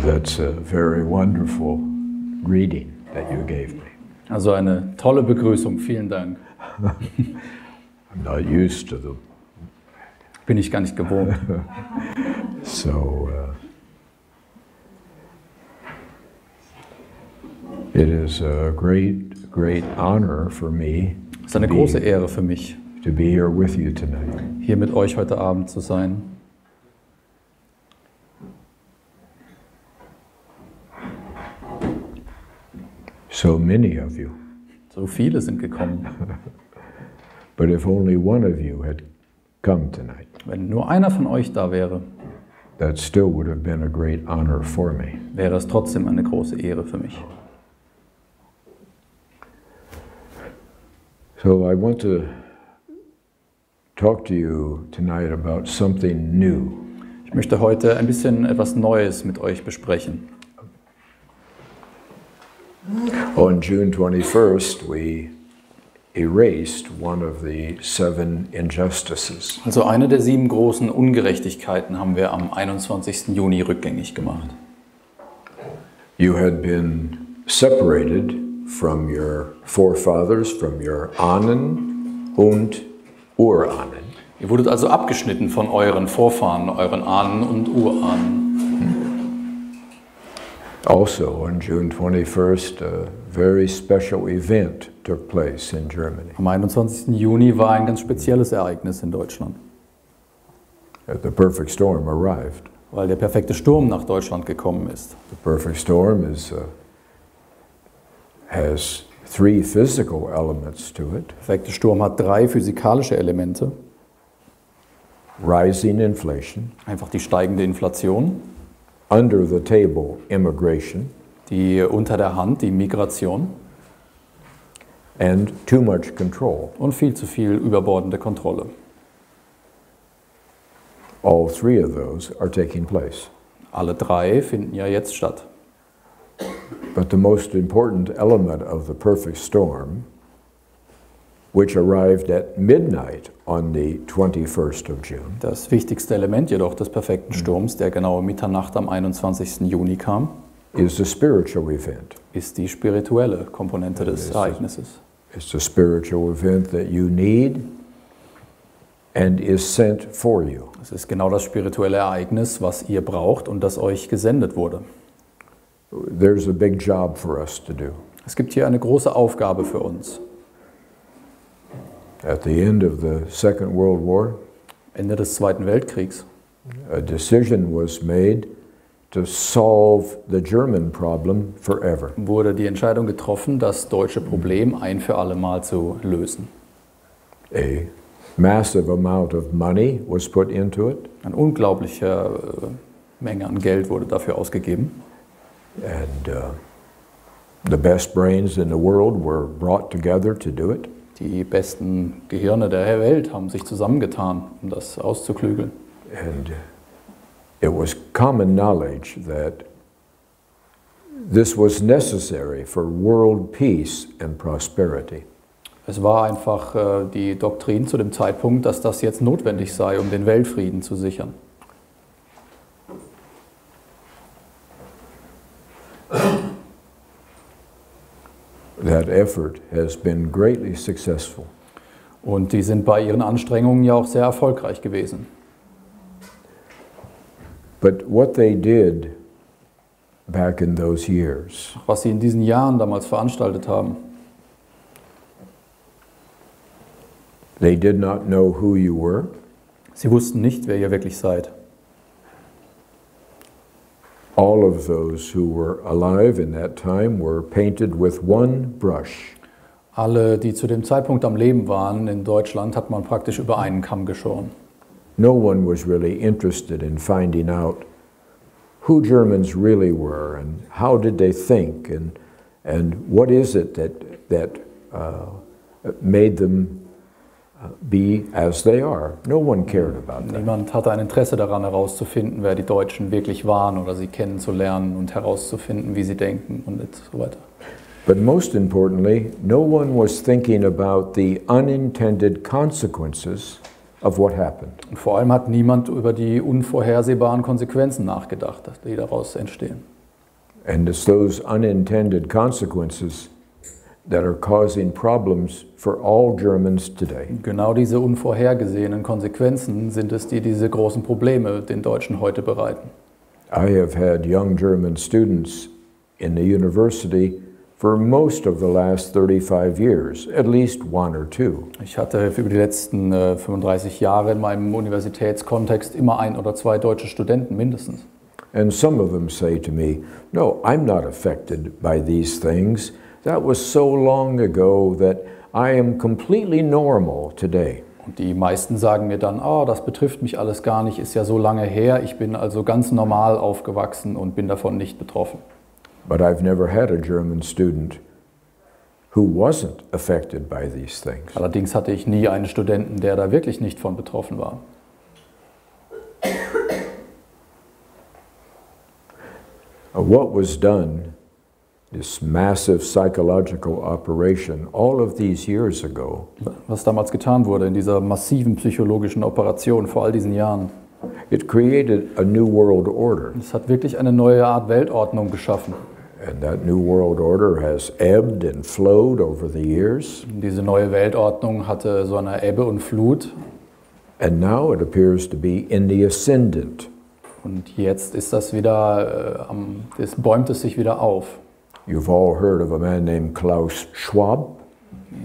That's a very wonderful greeting that you gave me. Also eine tolle Begrüßung, vielen Dank. I'm not used to them. Bin ich gar nicht gewohnt. So it is a great honor for me. Es ist eine große Ehre für mich, to be here with you tonight. hier mit euch heute Abend zu sein. So many of you. So viele sind gekommen. But if only one of you had come tonight, Wenn nur einer von euch da wäre, that still would have been a great honor for me. wäre es trotzdem eine große Ehre für mich. So I want to talk to you tonight about something new. Ich möchte heute ein bisschen etwas Neues mit euch besprechen. On June 21st, we erased one of the 7 injustices. Also eine der 7 großen Ungerechtigkeiten haben wir am 21. Juni rückgängig gemacht. You had been separated from your forefathers, from your Ahnen und Urahnen. Ihr wurdet also abgeschnitten von euren Vorfahren, euren Ahnen und Urahnen. Also on June 21st, a very special event took place in Germany. Am 21. Juni war ein ganz spezielles Ereignis in Deutschland, The perfect storm arrived. weil der perfekte Sturm nach Deutschland gekommen ist. The perfect storm has 3 physical elements to it. Der perfekte Sturm hat 3 physikalische Elemente. Rising inflation, Einfach die steigende Inflation, under the table immigration, die unter der Hand, die Migration and too much control. und viel zu viel überbordende Kontrolle. All 3 of those are taking place. Alle 3 finden ja jetzt statt. But the most important element of the perfect storm, which arrived at midnight on the 21st of June, Das wichtigste Element jedoch des perfekten Sturms, der genau um Mitternacht am 21. Juni kam, is the spiritual event. ist die spirituelle Komponente des Ereignisses. It's a spiritual event that you need and is sent for you. Es ist genau das spirituelle Ereignis, was ihr braucht und das euch gesendet wurde. There's a big job for us to do. Es gibt hier eine große Aufgabe für uns. At the end of the Second World War, Ende des Zweiten Weltkriegs a decision was made to solve the German problem forever. wurde die Entscheidung getroffen, das deutsche Problem ein für alle Mal zu lösen. A massive amount of money was put into it, Eine unglaubliche Menge an Geld wurde dafür ausgegeben. and the best brains in the world were brought together to do it. Die besten Gehirne der Welt haben sich zusammengetan, um das auszuklügeln. And it was common knowledge that this was necessary for world peace and prosperity. Es war einfach die Doktrin zu dem Zeitpunkt, dass das jetzt notwendig sei, um den Weltfrieden zu sichern. That effort has been greatly successful. Und die sind bei ihren Anstrengungen ja auch sehr erfolgreich gewesen. But what they did back in those years Was sie in diesen Jahren damals veranstaltet haben, they did not know who you were. sie wussten nicht, wer ihr wirklich seid. All of those who were alive in that time were painted with one brush. Alle, die zu dem Zeitpunkt am Leben waren in Deutschland, hat man praktisch über einen Kamm geschoren. No one was really interested in finding out who Germans really were and how did they think and what is it that made them be as they are. No one cared about that. Niemand hatte ein Interesse daran herauszufinden, wer die Deutschen wirklich waren oder sie kennenzulernen und herauszufinden, wie sie denken und so weiter. But most importantly, no one was thinking about the unintended consequences of what happened. Und vor allem hat niemand über die unvorhersehbaren Konsequenzen nachgedacht, die daraus entstehen. And it's those unintended consequences that are causing problems for all Germans today. Genau diese unvorhergesehenen Konsequenzen sind es, die diese großen Probleme den Deutschen heute bereiten. I have had young German students in the university for most of the last 35 years, at least one or two. Ich hatte über die letzten 35 Jahre in meinem Universitätskontext immer ein oder zwei deutsche Studenten mindestens. And some of them say to me, "No, I'm not affected by these things. That was so long ago that I am completely normal today." Und die meisten sagen mir dann, oh, das betrifft mich alles gar nicht, ist ja so lange her, ich bin also ganz normal aufgewachsen und bin davon nicht betroffen. But I've never had a German student who wasn't affected by these things. Allerdings hatte ich nie einen Studenten, der da wirklich nicht von betroffen war. What was done, this massive psychological operation, all of these years ago, Was damals getan wurde in dieser massiven psychologischen Operation vor all diesen Jahren, it created a new world order. es hat wirklich eine neue Art Weltordnung geschaffen. And that new world order has ebbed and flowed over the years. Diese neue Weltordnung hatte so eine Ebbe und Flut. And now it appears to be in the ascendant. Und jetzt ist das wieder, es bäumt es sich wieder auf. You've all heard of a man named Klaus Schwab.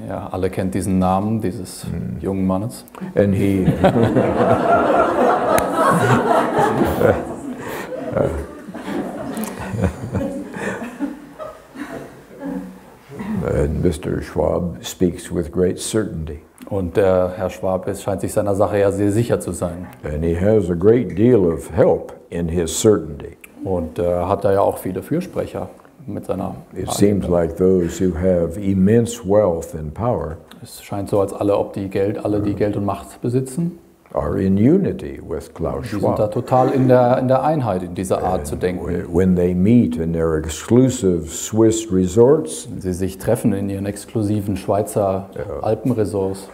Ja, alle kennt diesen Namen dieses jungen Mannes. And and Mr. Schwab speaks with great certainty. Und der Herr Schwab scheint sich seiner Sache ja sehr sicher zu sein. And he has a great deal of help in his certainty. Und hat da ja auch viele Fürsprecher mit seiner It seems like those who have immense wealth and power Es scheint so, als alle die Geld und Macht besitzen, are in unity with Klaus die sind da Schwab. total in der Einheit, in dieser Art zu denken. When they meet in their exclusive Swiss resorts, Wenn sie sich treffen in ihren exklusiven Schweizer Alpenresorts,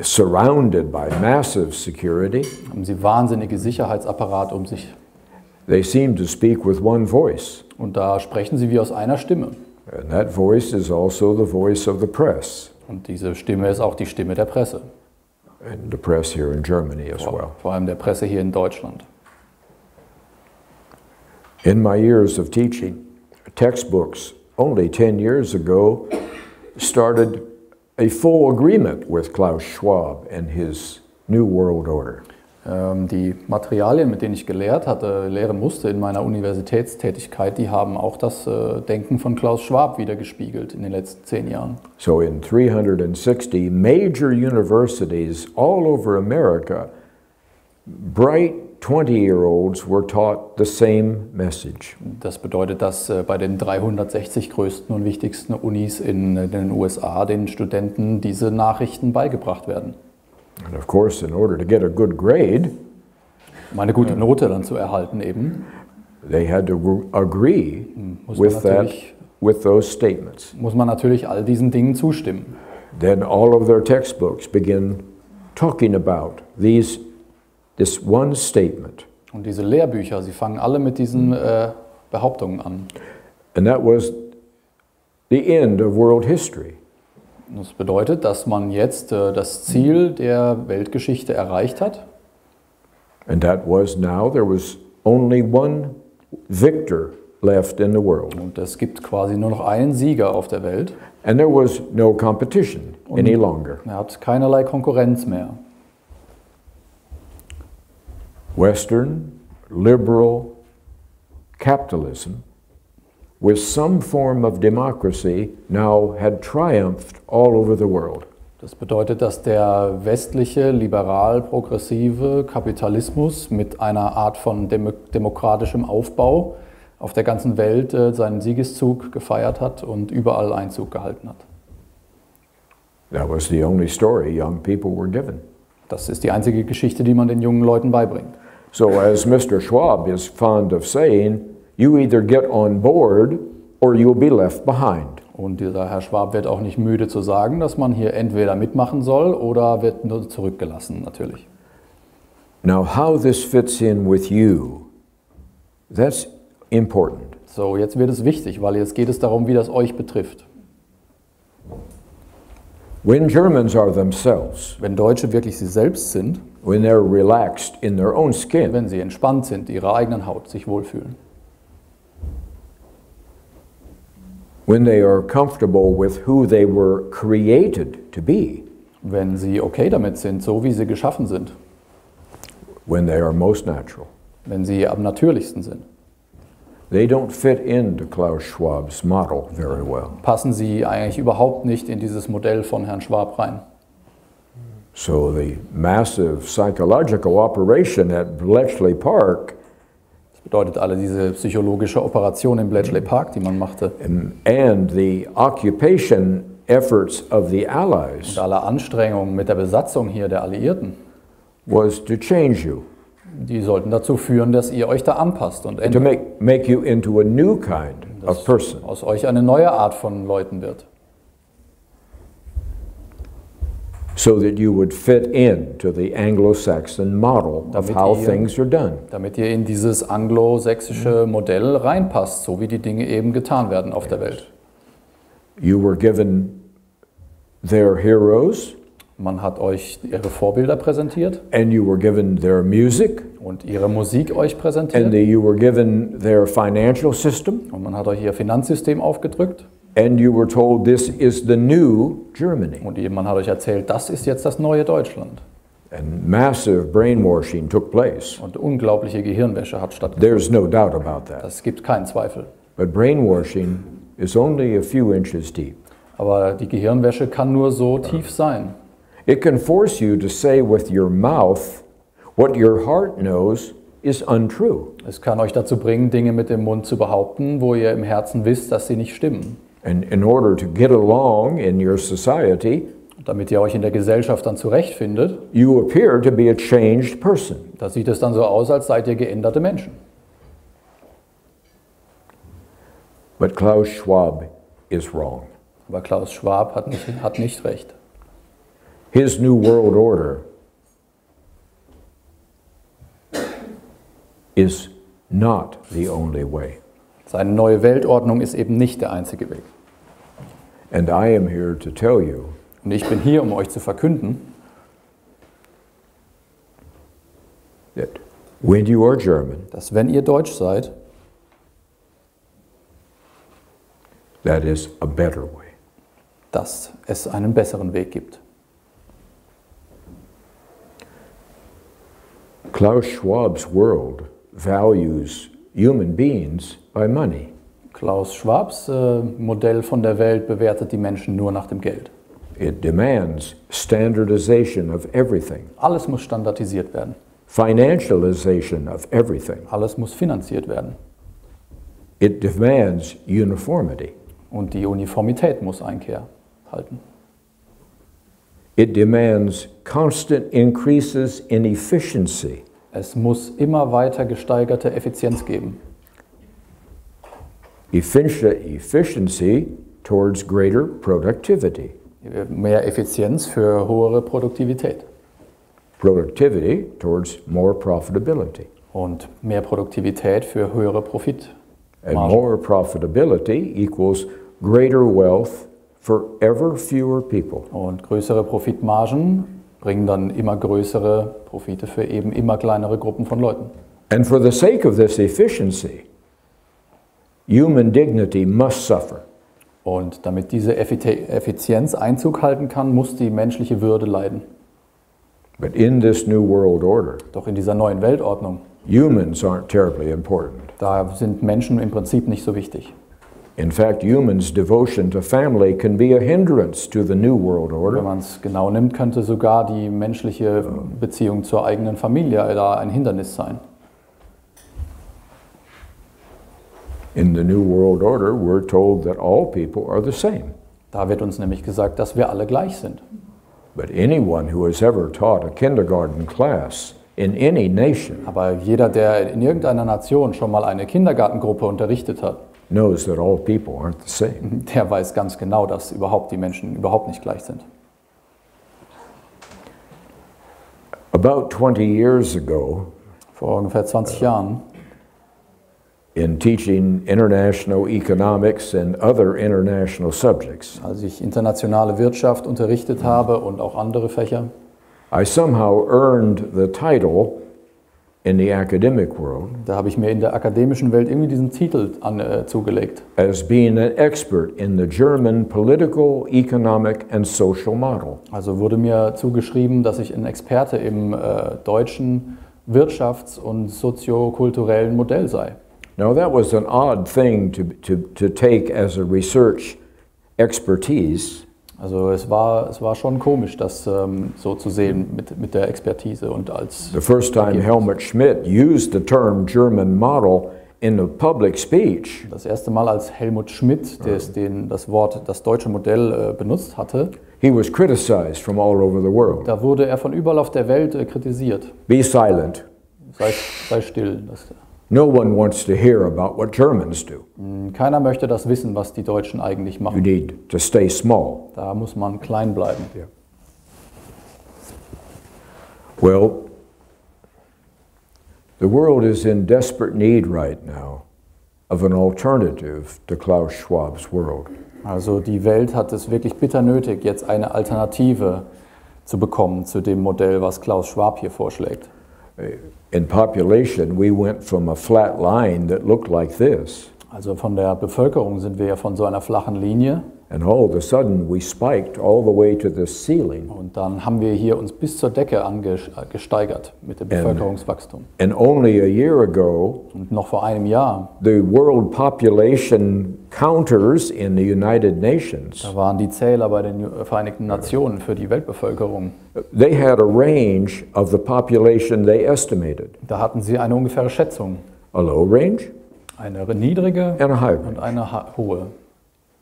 surrounded by massive security, haben sie wahnsinnige Sicherheitsapparat um sich. they seem to speak with one voice. Und da sprechen sie wie aus einer Stimme. And that voice is also the voice of the press, Und diese Stimme ist auch die Stimme der Presse. and the press here in Germany as well. Vor allem der Presse hier in Deutschland. In my years of teaching, textbooks only 10 years ago started a full agreement with Klaus Schwab and his New World Order. Die Materialien, mit denen ich lehren musste in meiner Universitätstätigkeit, die haben auch das Denken von Klaus Schwab wiedergespiegelt in den letzten 10 Jahren. So in 360 major universities all over America, bright 20-year-olds were taught the same message. Das bedeutet, dass bei den 360 größten und wichtigsten Unis in den USA den Studenten diese Nachrichten beigebracht werden. And of course, in order to get a good grade, Um eine gute Note dann zu erhalten eben, they had to agree muss man with those statements. natürlich all diesen Dingen zustimmen. Then all of their textbooks begin talking about this one statement. Und diese Lehrbücher, sie fangen alle mit diesen Behauptungen an. And that was the end of world history. Das bedeutet, dass man jetzt das Ziel der Weltgeschichte erreicht hat. And that was now there was only one victor left in the world. Und es gibt quasi nur noch einen Sieger auf der Welt. And there was no competition any longer. Er hat keinerlei Konkurrenz mehr. Western liberal capitalism with some form of democracy now had triumphed all over the world. Das bedeutet, dass der westliche, liberal-progressive Kapitalismus mit einer Art von demokratischem Aufbau auf der ganzen Welt seinen Siegeszug gefeiert hat und überall Einzug gehalten hat. That was the only story young people were given. Das ist die einzige Geschichte, die man den jungen Leuten beibringt. So as Mr. Schwab is fond of saying, you either get on board or you'll be left behind. Und dieser Herr Schwab wird auch nicht müde zu sagen, dass man hier entweder mitmachen soll oder wird nur zurückgelassen, natürlich. Now, how this fits in with you, that's important. So, jetzt wird es wichtig, weil jetzt geht es darum, wie das euch betrifft. When Germans are themselves, Wenn Deutsche wirklich sie selbst sind, when they're relaxed in their own skin, wenn sie entspannt sind, ihrer eigenen Haut, sich wohlfühlen, when they are comfortable with who they were created to be, wenn sie okay damit sind, so wie sie geschaffen sind, when they are most natural, wenn sie am natürlichsten sind, they don't fit into Klaus Schwab's model very well. passen sie eigentlich überhaupt nicht in dieses Modell von Herrn Schwab rein. So the massive psychological operation at Bletchley Park Das bedeutet alle diese psychologische Operation im Bletchley Park, die man machte, and the occupation efforts of the Allies und alle Anstrengungen mit der Besatzung hier der Alliierten, was to change you, die sollten dazu führen, dass ihr euch da anpasst und to make you into a new kind of person. aus euch eine neue Art von Leuten wird. So that you would fit into the Anglo-Saxon model of how things are done. Damit ihr in dieses anglosächsische Modell reinpasst, so wie die Dinge eben getan werden auf der Welt. You were given their heroes, Man hat euch ihre Vorbilder präsentiert and you were given their music, und ihre Musik euch and präsentiert you were given their financial system, und man hat euch ihr Finanzsystem aufgedrückt and you were told this is the new Germany. und man hat euch erzählt, das ist jetzt das neue Deutschland. And massive brainwashing took place. Und unglaubliche Gehirnwäsche hat stattgefunden. There's no doubt about that. Das gibt keinen Zweifel. But brainwashing is only a few inches deep. Aber die Gehirnwäsche kann nur so tief sein. It can force you to say with your mouth what your heart knows is untrue. Es kann euch dazu bringen, Dinge mit dem Mund zu behaupten, wo ihr im Herzen wisst, dass sie nicht stimmen. And in order to get along in your society, Damit ihr euch in der Gesellschaft dann zurechtfindet, you appear to be a changed person. da sieht es dann so aus, als seid ihr geänderte Menschen. But Klaus Schwab is wrong. Aber Klaus Schwab hat nicht recht. His New World Order is not the only way. Seine neue Weltordnung ist eben nicht der einzige Weg. And I am here to tell you Und ich bin hier, um euch zu verkünden, that when you are German, dass wenn ihr Deutsch seid, that is a better way. dass es einen besseren Weg gibt. Klaus Schwab's world values human beings by money. Klaus Schwabs Modell von der Welt bewertet die Menschen nur nach dem Geld. It demands standardization of everything, Alles muss standardisiert werden. financialization of everything. Alles muss finanziert werden. It demands uniformity. Und die Uniformität muss Einkehr halten. It demands constant increases in efficiency. Es muss immer weiter gesteigerte Effizienz geben. Efficiency towards greater productivity. Mehr Effizienz für höhere Produktivität. Productivity towards more profitability. Und mehr Produktivität für höhere Profit. And more profitability equals greater wealth for ever fewer people. Und größere Profitmargen bringen dann immer größere Profite für eben immer kleinere Gruppen von Leuten. And for the sake of this efficiency, human dignity must suffer. Und damit diese Effizienz Einzug halten kann, muss die menschliche Würde leiden. But in this new world order, Doch in dieser neuen Weltordnung, humans aren't terribly important. da sind Menschen im Prinzip nicht so wichtig. In fact, humans' devotion to family can be a hindrance to the new world Wenn order. man es genau nimmt, könnte sogar die menschliche Beziehung zur eigenen Familie da ein Hindernis sein. In the new world order, we're told that all people are the same. Da wird uns nämlich gesagt, dass wir alle gleich sind. But anyone who has ever taught a kindergarten class in any nation Aber jeder, der in irgendeiner Nation schon mal eine Kindergartengruppe unterrichtet hat, knows that all people aren't the same. Der weiß ganz genau, dass die Menschen überhaupt nicht gleich sind. About 20 years ago, Vor ungefähr 20 Jahren, in teaching international economics and other international subjects, als ich internationale Wirtschaft unterrichtet habe und auch andere Fächer, I somehow earned the title in the academic world da habe ich mir in der akademischen Welt irgendwie diesen Titel zugelegt. as being an expert in the German political, economic and social model. Also wurde mir zugeschrieben, dass ich ein Experte im deutschen Wirtschafts- und soziokulturellen Modell sei. Now that was an odd thing to take as a research expertise. Also es war schon komisch, das so zu sehen mit der Expertise und als The first time Helmut Schmidt used the term German model in a public speech, das erste Mal, als Helmut Schmidt das Wort das deutsche Modell benutzt hatte, he was criticized from all over the world. da wurde er von überall auf der Welt kritisiert. Be silent. Sei still. No one wants to hear about what Germans do. Keiner möchte das wissen, was die Deutschen eigentlich You machen. need to stay small. Da muss man klein bleiben. Well, the world is in desperate need right now of an alternative to Klaus Schwab's world. Also die Welt hat es wirklich bitter nötig, jetzt eine Alternative zu bekommen zu dem Modell, was Klaus Schwab hier vorschlägt. In population, we went from a flat line that looked like this, Also von der Bevölkerung sind wir ja von so einer flachen Linie and all of a sudden we spiked all the way to the ceiling. und dann haben wir hier uns bis zur Decke gesteigert mit dem Bevölkerungswachstum. And only a year ago, Und noch vor einem Jahr, the world population counters in the United Nations, da waren die Zähler bei den Vereinigten Nationen für die Weltbevölkerung. they had a range of the population they estimated. Da hatten sie eine ungefähre Schätzung, A low range eine niedrige and a high und range. eine hohe.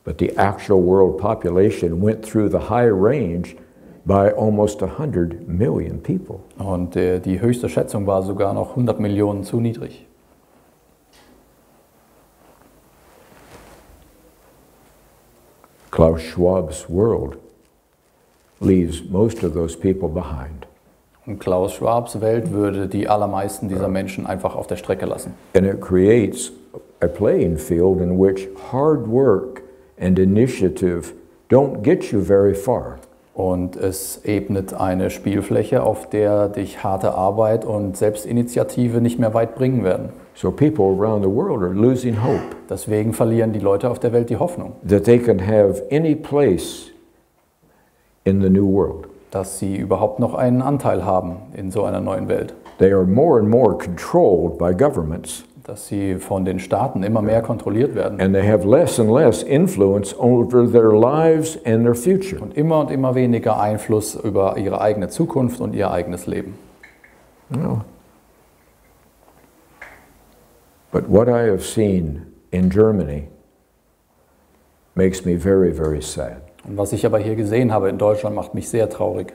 But the actual world population went through the high range by almost 100 million people. Und die höchste Schätzung war sogar noch 100 Millionen zu niedrig. Klaus Schwab's world leaves most of those people behind. Und Klaus Schwabs Welt würde die allermeisten dieser Menschen einfach auf der Strecke lassen. And it creates a playing field in which hard work and initiative don't get you very far. Und es ebnet eine Spielfläche, auf der dich harte Arbeit und Selbstinitiative nicht mehr weit bringen werden. So people around the world are losing hope Deswegen verlieren die Leute auf der Welt die Hoffnung, that they can have any place in the new world. dass sie überhaupt noch einen Anteil haben in so einer neuen Welt. They are more and more controlled by governments, Dass sie von den Staaten immer mehr kontrolliert werden and they have less and less influence over their lives and their future. und immer weniger Einfluss über ihre eigene Zukunft und ihr eigenes Leben. No. But what I have seen in Germany makes me very, very sad. Und was ich aber hier gesehen habe in Deutschland, macht mich sehr traurig.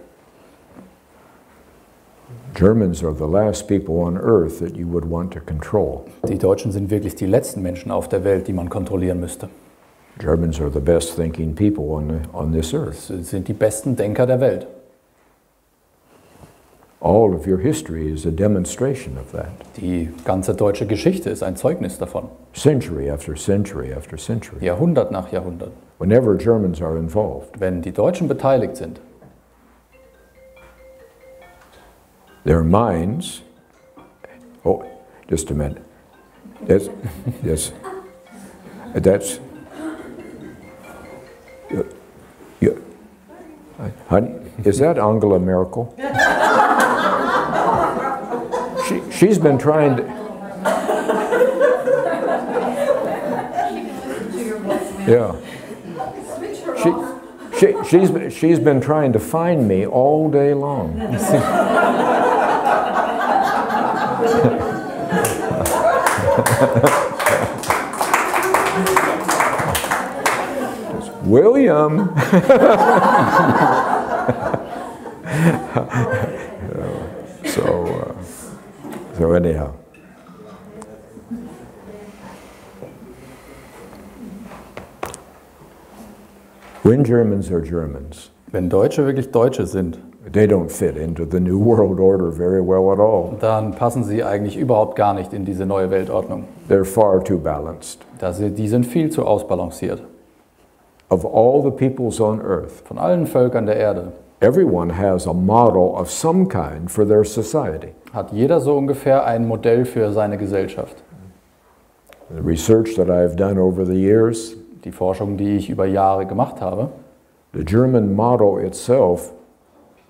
Germans are the last people on earth that you would want to control. Die Deutschen sind wirklich die letzten Menschen auf der Welt, die man kontrollieren müsste. Germans are the best thinking people on this earth. Es sind die besten Denker der Welt. All of your history is a demonstration of that. Die ganze deutsche Geschichte ist ein Zeugnis davon. Century after century after century. Jahrhundert nach Jahrhundert. Whenever Germans are involved, Wenn die Deutschen beteiligt sind, their minds, oh, just a minute. That's, honey, is that Angela Merkel? She's been trying to, yeah. She's been trying to find me all day long. William. So anyhow. When Germans are Germans, Wenn Deutsche wirklich Deutsche sind, they don't fit into the New World Order very well at all. dann passen sie eigentlich überhaupt gar nicht in diese neue Weltordnung. They're far too balanced. Die sind viel zu ausbalanciert. Of all the peoples on earth, Von allen Völkern der Erde everyone has a model of some kind for their society. hat jeder so ungefähr ein Modell für seine Gesellschaft. The research that I've done over the years, Die Forschung, die ich über Jahre gemacht habe, the German model itself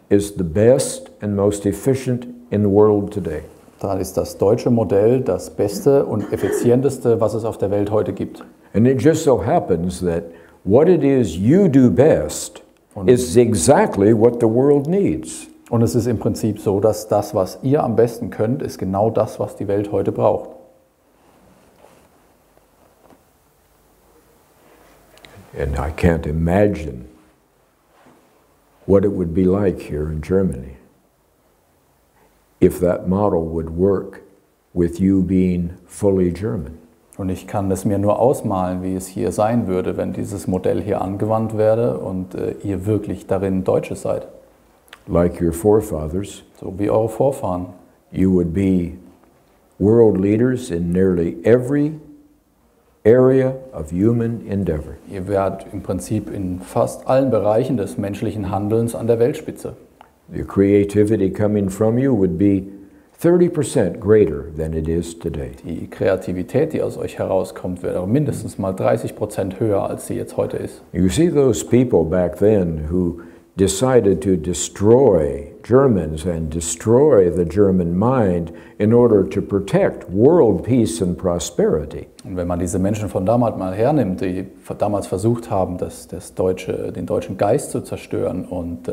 is the best and most efficient in the world today. da ist das deutsche Modell das beste und effizienteste, was es auf der Welt heute gibt. And it just so happens that what it is you do best is exactly what the world needs. Und es ist im Prinzip so, dass das, was ihr am besten könnt, ist genau das, was die Welt heute braucht. And I can't imagine what it would be like here in Germany if that model would work with you being fully German. Und ich kann es mir nur ausmalen, wie es hier sein würde, wenn dieses Modell hier angewandt werde und ihr wirklich darin Deutsche seid. Like your forefathers, So wie eure Vorfahren. you would be world leaders in nearly every area of human endeavor. Ihr werdet im Prinzip in fast allen Bereichen des menschlichen Handelns an der Weltspitze. The creativity coming from you would be 30% greater than it is today. Die Kreativität, die aus euch herauskommt, wäre mindestens mal 30% höher, als sie jetzt heute ist. You see those people back then who decided to destroy Germans and destroy the German mind in order to protect world peace and prosperity. Und wenn man diese Menschen von damals mal hernimmt, die damals versucht haben, den deutschen Geist zu zerstören und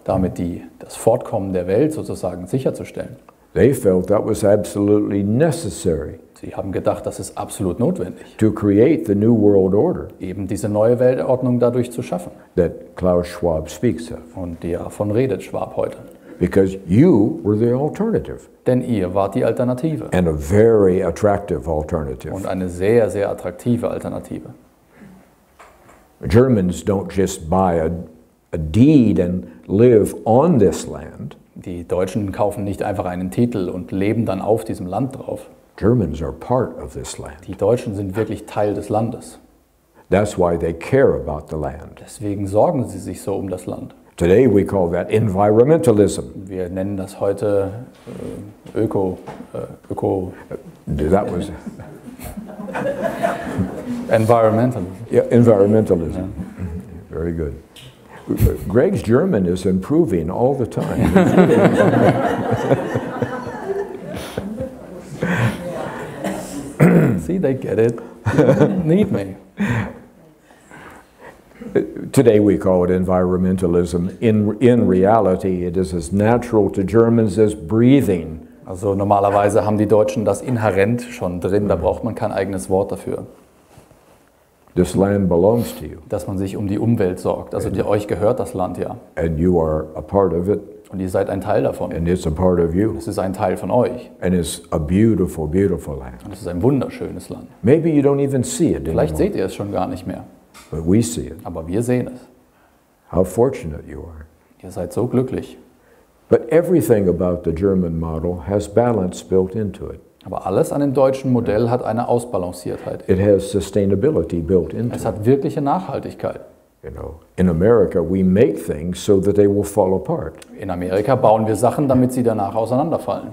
damit das Fortkommen der Welt sozusagen sicherzustellen. They felt that was absolutely necessary Sie haben gedacht, das ist absolut notwendig, to create the New World Order eben diese neue Weltordnung dadurch zu schaffen. that Klaus Schwab speaks of. Und davon redet Schwab heute. Because you were the alternative, Denn ihr wart die Alternative. and a very attractive alternative. Und eine sehr, sehr attraktive Alternative. Germans don't just buy a deed and live on this land. Die Deutschen kaufen nicht einfach einen Titel und leben dann auf diesem Land drauf. Germans are part of this land. Die Deutschen sind wirklich Teil des Landes. That's why they care about the land. Deswegen sorgen sie sich so um das Land. Today we call that environmentalism. Wir nennen das heute Öko. That was Environmentalism. yeah, environmentalism. Very good. Greg's German is improving all the time. See, they get it. You don't need me. Today we call it environmentalism. In reality, it is as natural to Germans as breathing. Also normalerweise haben die Deutschen das inhärent schon drin, da braucht man kein eigenes Wort dafür. This land belongs to you, Dass man sich um die Umwelt sorgt. Also euch gehört das Land ja. and you are a part of it, Und ihr seid ein Teil davon. and it's a part of you. Es ist ein Teil von euch. And it's a beautiful, beautiful land. Und es ist ein wunderschönes Land. Maybe you don't even see it Vielleicht anymore, seht ihr es schon gar nicht mehr. but we see it. Aber wir sehen es. How fortunate you are. Ihr seid so glücklich. But everything about the German model has balance built into it. Aber alles an dem deutschen Modell hat eine Ausbalanciertheit. It has sustainability built into Es it. hat wirkliche Nachhaltigkeit. You know, in America, we make things so that they will fall apart. In Amerika bauen wir Sachen, damit sie danach auseinanderfallen.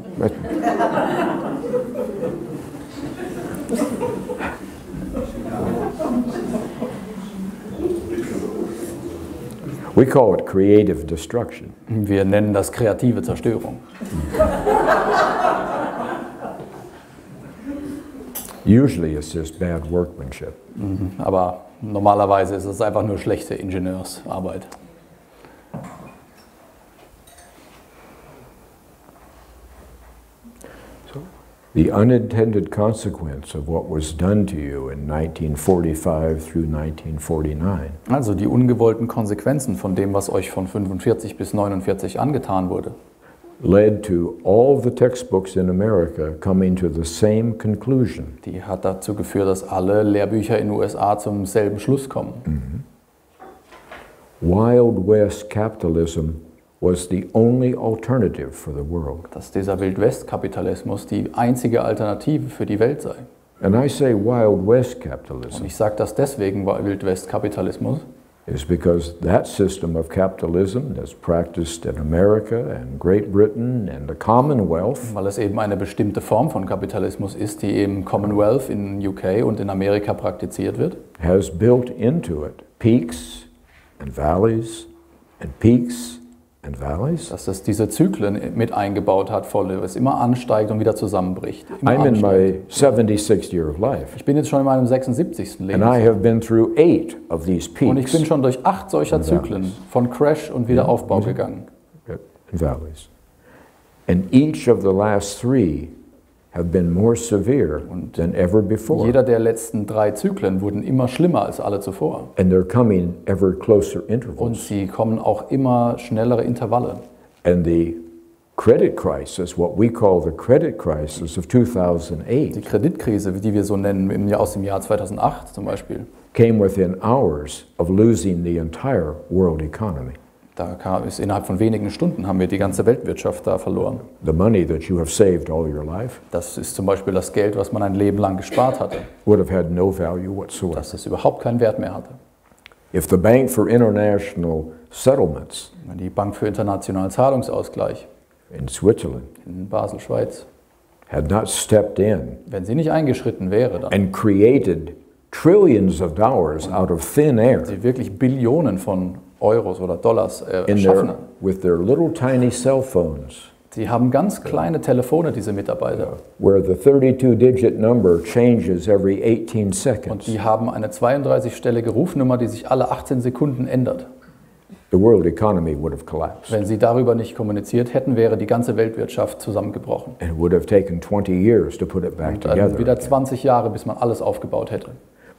We call it creative destruction. Wir nennen das kreative Zerstörung. Usually it's just bad workmanship. Aber normalerweise ist es einfach nur schlechte Ingenieursarbeit. The unintended consequence of what was done to you in 1945 through 1949 Also die ungewollten Konsequenzen von dem, was euch von 45 bis 49 angetan wurde, led to all the textbooks in America coming to the same conclusion. die hat dazu geführt, dass alle Lehrbücher in den USA zum selben Schluss kommen. Wild West capitalism was the only alternative for the world. Dass dieser Wild-West-Kapitalismus die einzige Alternative für die Welt sei. And I say Wild West Und capitalism ich sage das deswegen, Wild-West-Kapitalismus, is because that system of capitalism that's practiced in America and Great Britain and the Commonwealth weil es eben eine bestimmte Form von Kapitalismus ist, die im Commonwealth in UK und in Amerika praktiziert wird, has built into it peaks and valleys and peaks and valleys. dass es diese Zyklen mit eingebaut hat, voll, es immer ansteigt und wieder zusammenbricht. Immer I'm in my ansteigt. 76th year of life, Ich bin jetzt schon in meinem 76. and I Lebensjahr. have been through 8 of these Und ich peaks bin schon durch 8 solcher Zyklen von Crash und Wiederaufbau Ja. gegangen. and valleys. And each of the last 3 have been more severe than ever before. Jeder der letzten 3 Zyklen wurden immer schlimmer als alle zuvor. And they're coming ever closer Und intervals. sie kommen auch immer schnellere Intervalle. And the credit crisis, what we call the credit crisis of Die 2008, Kreditkrise, die wir so nennen, aus dem Jahr 2008 zum Beispiel, came within hours of losing the entire world economy. ist innerhalb von wenigen Stunden haben wir die ganze Weltwirtschaft da verloren. The money that you have saved all your life Das ist zum Beispiel das Geld, was man ein Leben lang gespart hatte, would have had no value whatsoever. dass es überhaupt keinen Wert mehr hatte. If the Bank for International Settlements Die Bank für internationalen Zahlungsausgleich in Switzerland in Basel, Schweiz, had not stepped in wenn sie nicht eingeschritten wäre, dann and created trillions of dollars out of thin air sie wirklich Billionen von Euros oder Dollars erschaffen. with their little tiny cell phones, Sie haben ganz kleine Telefone, diese Mitarbeiter. where the 32-digit number changes every 18 Und seconds. die haben eine 32-stellige Rufnummer, die sich alle 18 Sekunden ändert. The world economy would have collapsed. Wenn sie darüber nicht kommuniziert hätten, wäre die ganze Weltwirtschaft zusammengebrochen. And it would have taken 20 years to put it back Und dann together. wieder again. 20 Jahre, bis man alles aufgebaut hätte.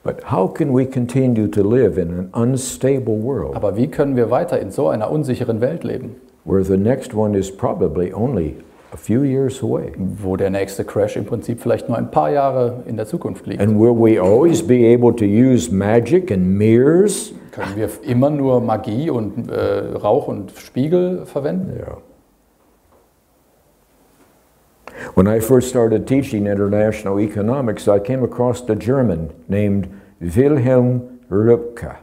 But how can we continue to live in an unstable world Aber wie können wir weiter in so einer unsicheren Welt leben, where the next one is probably only a few years away? wo der nächste Crash im Prinzip vielleicht nur ein paar Jahre in der Zukunft liegt? And will we always be able to use magic and mirrors? Können wir immer nur Magie und Rauch und Spiegel verwenden? Yeah. When I first started teaching international economics, I came across a German named Wilhelm Röpke.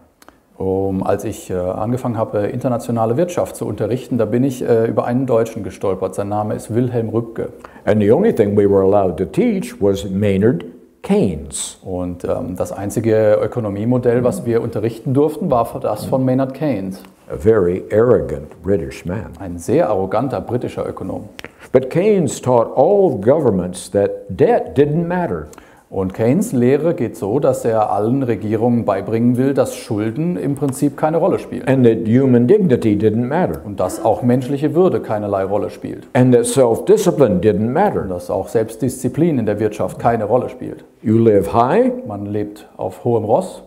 Als ich angefangen habe, internationale Wirtschaft zu unterrichten, da bin ich über einen Deutschen gestolpert. Sein Name ist Wilhelm Röpke. And the only thing we were allowed to teach was Maynard Keynes. Und das einzige Ökonomiemodell, was wir unterrichten durften, war das von Maynard Keynes. A very arrogant British man. Ein sehr arroganter britischer Ökonom. But Keynes taught all governments that debt didn't matter. Und Keynes Lehre geht so, dass er allen Regierungen beibringen will, dass Schulden im Prinzip keine Rolle spielen. And that human dignity didn't matter. Und dass auch menschliche Würde keinerlei Rolle spielt. And that self-discipline didn't Und matter. dass auch Selbstdisziplin in der Wirtschaft keine Rolle spielt. You live high, Man lebt auf hohem Ross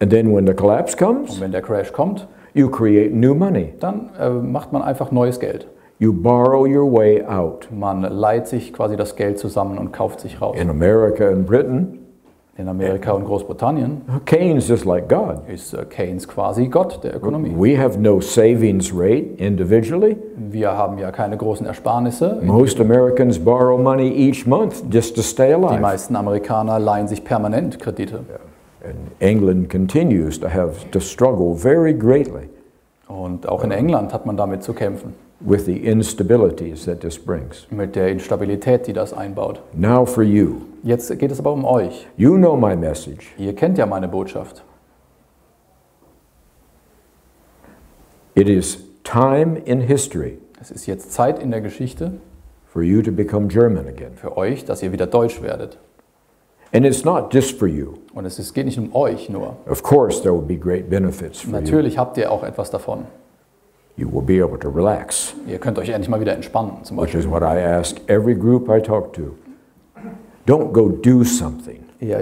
and then when the collapse und comes, wenn der Crash kommt, you create new money. dann macht man einfach neues Geld. You borrow your way out. Man leiht sich quasi das Geld zusammen und kauft sich raus. In America and Britain, In Amerika und Großbritannien Keynes is like God. ist Keynes quasi Gott der Ökonomie. We have no savings rate individually. Wir haben ja keine großen Ersparnisse. Most Americans borrow money each month just to stay Die alive. meisten Amerikaner leihen sich permanent Kredite. And England continues to struggle very greatly Und auch in England hat man damit zu kämpfen, with the instabilities that this brings. mit der Instabilität, die das einbaut. Now for you. Jetzt geht es aber um euch. You know my message. Ihr kennt ja meine Botschaft. It is time in history Es ist jetzt Zeit in der Geschichte for you to become German again. für euch, dass ihr wieder Deutsch werdet. And it's not just for you. Und geht nicht um euch nur. Of course, there will be great benefits for you. Natürlich habt ihr auch etwas davon. You will be able to relax, Ihr könnt euch endlich mal wieder entspannen, zum which Beispiel. is what I ask every group I talk to. Don't go do something. Ja,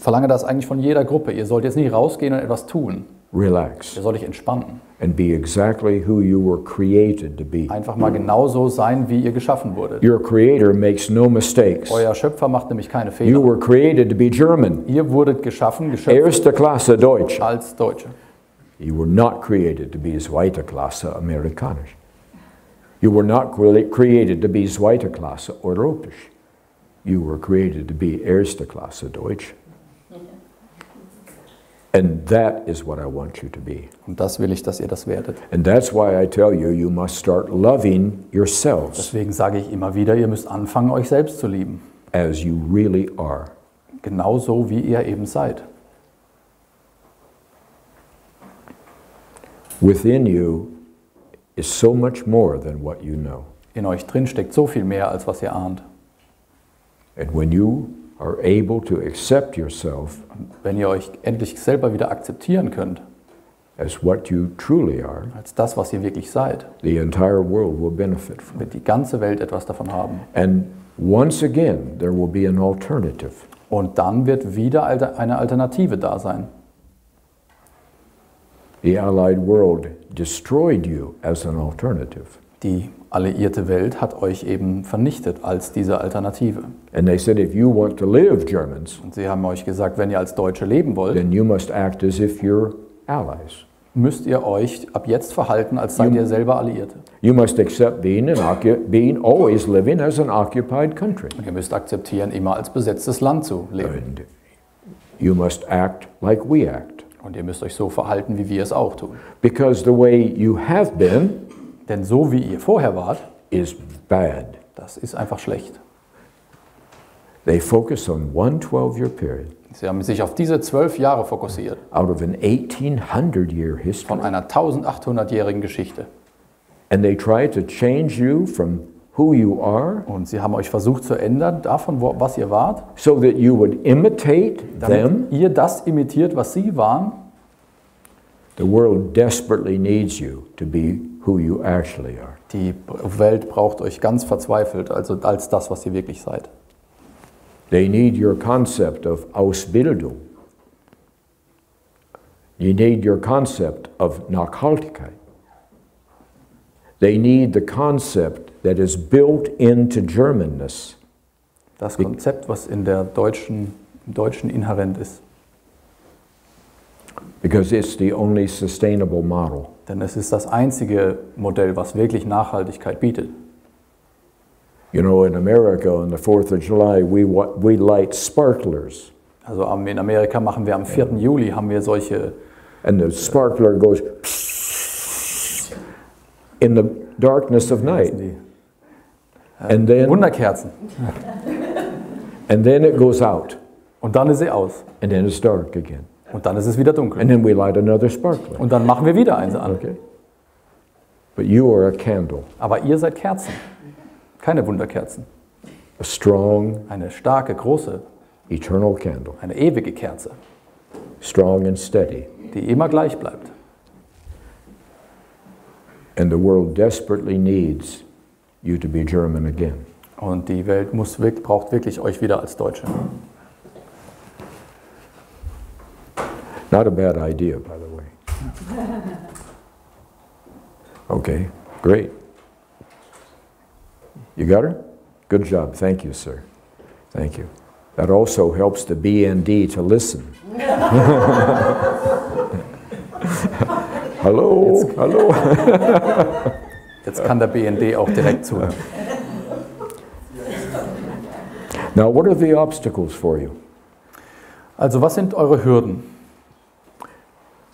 verlange das eigentlich von jeder Gruppe. Ihr sollt jetzt nicht rausgehen und etwas tun. Relax Ihr sollt euch entspannen. and be exactly who you were created to be. Einfach mal genauso sein, wie ihr geschaffen wurdet. Your Creator makes no mistakes. Euer Schöpfer macht nämlich keine You Fehler. were created to be German. Ihr wurdet geschaffen, geschöpft Erste Klasse Deutsch. als Deutsche. You were not created to be zweite Klasse amerikanisch. You were not created to be zweite Klasse europäisch. You were created to be erste Klasse deutsch. And that is what I want you to be. Und das will ich, dass ihr das werdet. And that's why I tell you, you must start loving yourselves Deswegen sage ich immer wieder, ihr müsst anfangen, euch selbst zu lieben. as you really are. Genauso wie ihr eben seid. Within you is so much more than what you know. In euch drin steckt so viel mehr, als was ihr ahnt. And when you are able to accept yourself Wenn ihr euch endlich selber wieder akzeptieren könnt, as what you truly are, als das, was ihr wirklich seid, the entire world will benefit from it. wird die ganze Welt etwas davon haben. And once again, there will be an alternative. Und dann wird wieder eine Alternative da sein. The Allied world destroyed you as an alternative. Die alliierte Welt hat euch eben vernichtet als diese Alternative. And they said, if you want to live Germans, Und sie haben euch gesagt, wenn ihr als Deutsche leben wollt, then you must act as if you're allies. müsst ihr euch ab jetzt verhalten, als seid ihr selber Alliierte. You must accept being always living as an occupied country. Und ihr müsst akzeptieren, immer als besetztes Land zu leben. And you must act like we act. Und ihr müsst euch so verhalten, wie wir es auch tun. Because the way you have been Denn so wie ihr vorher wart, is bad. das ist einfach schlecht. They focus on one 12-year period Sie haben sich auf diese 12 Jahre fokussiert, out of an 1800-year von history. einer 1800-jährigen Geschichte. And they try to change you from who you are Und sie haben euch versucht zu ändern, davon, was ihr wart, so that you would imitate them. damit ihr das imitiert, was sie waren. The world desperately needs you to be who you actually are. Die Welt braucht euch ganz verzweifelt, also als das, was ihr wirklich seid. They need your concept of Ausbildung. You need your concept of Nachhaltigkeit. They need the concept that is built into Germanness. Das Konzept, was im Deutschen inhärent ist. Because it's the only sustainable model. Denn es ist das einzige Modell, was wirklich Nachhaltigkeit bietet. You know, in America on the 4th of July, we light sparklers. Also in Amerika machen wir am 4. Juli haben wir solche And the sparkler goes in the darkness of night. And then Wunderkerzen. it goes out. Und dann ist sie aus. And then it's dark again. Und dann ist es wieder dunkel. And then we light another sparkler. Und dann machen wir wieder eins an. Okay? But you are a candle, Aber ihr seid Kerzen. Keine Wunderkerzen. a strong, Eine starke, große, eternal candle, eine ewige Kerze, strong and steady. die immer gleich bleibt. And the world desperately needs you to be German again. Und die Welt braucht wirklich euch wieder als Deutsche. Not a bad idea, by the way. Okay, great. You got her? Good job. Thank you, sir. Thank you. That also helps the BND to listen. Hello, hello. Jetzt kann der BND auch direkt zuhören. Now, what are the obstacles for you? Also was sind eure Hürden?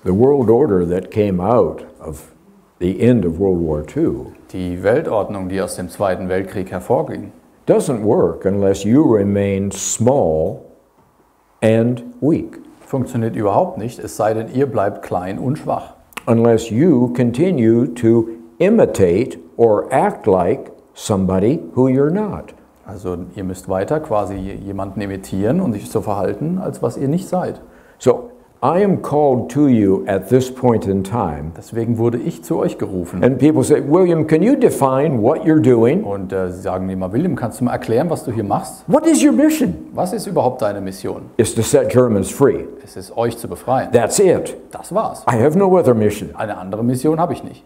The world order that came out of the end of World War II Die Weltordnung, die aus dem Zweiten Weltkrieg hervorging, doesn't work unless you remain small and weak. funktioniert überhaupt nicht, es sei denn, ihr bleibt klein und schwach. Unless you continue to imitate or act like somebody who you're not. Also ihr müsst weiter quasi jemanden imitieren und sich so verhalten, als was ihr nicht seid. So, I am called to you at this point in time. Deswegen wurde ich zu euch gerufen. And people say, William, can you define what you're doing? Und sie sagen mir mal, William, kannst du mal erklären, was du hier machst? What is your mission? Was ist überhaupt deine Mission? It's to set Germans free. Es ist, euch zu befreien. That's it. Das war's. I have no other mission. Eine andere Mission habe ich nicht.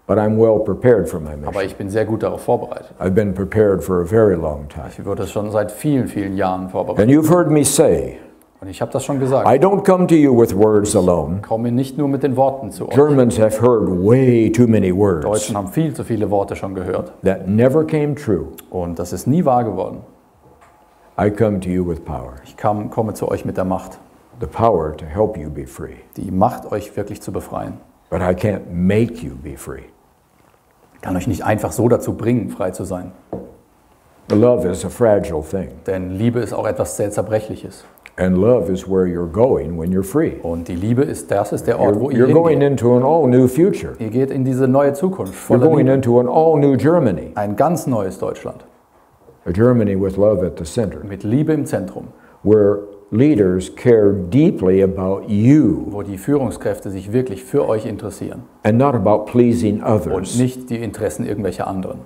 But I'm well prepared for my Aber mission. ich bin sehr gut darauf vorbereitet. I've been prepared for a very long time. Ich wurde schon seit vielen, vielen Jahren vorbereitet. And you've heard me say, Und ich habe das schon gesagt. I don't come to you with words alone. Ich komme nicht nur mit den Worten zu euch. Germans have heard way too many words Deutschen haben viel zu viele Worte schon gehört. that never came true. Und das ist nie wahr geworden. I come to you with power. Ich komme zu euch mit der Macht. The power to help you be free. Die Macht, euch wirklich zu befreien. But I can't make you be free. Ich kann euch nicht einfach so dazu bringen, frei zu sein. Love is a fragile thing. Denn Liebe ist auch etwas sehr Zerbrechliches. And love is where you're going when you're free. Und die Liebe ist, das ist der Ort, wo ihr You're going hingeht. into an all-new future. Ihr geht in diese neue Zukunft You're voller going Liebe. into an all-new Germany. Ein ganz neues Deutschland. A Germany with love at the center. Mit Liebe im Zentrum. Where leaders care deeply about you Wo die Führungskräfte sich wirklich für euch interessieren. and not about pleasing Und others. nicht die Interessen irgendwelcher anderen.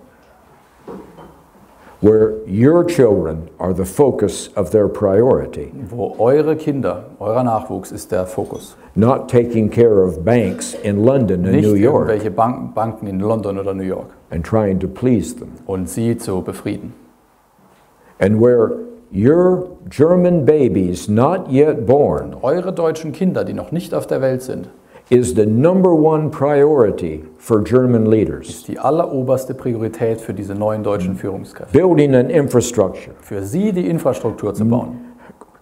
Where your children are the focus of their priority. Wo eure Kinder, euer Nachwuchs ist der Fokus. Not taking care of banks in London and Nicht New York irgendwelche Banken in London oder New York. and trying to please them. Und sie zu befrieden. And where your German babies not yet born Eure deutschen Kinder, die noch nicht auf der Welt sind, is the number one priority for German leaders. ist die alleroberste Priorität für diese neuen deutschen Führungskräfte. Building an infrastructure, Für sie die Infrastruktur zu bauen.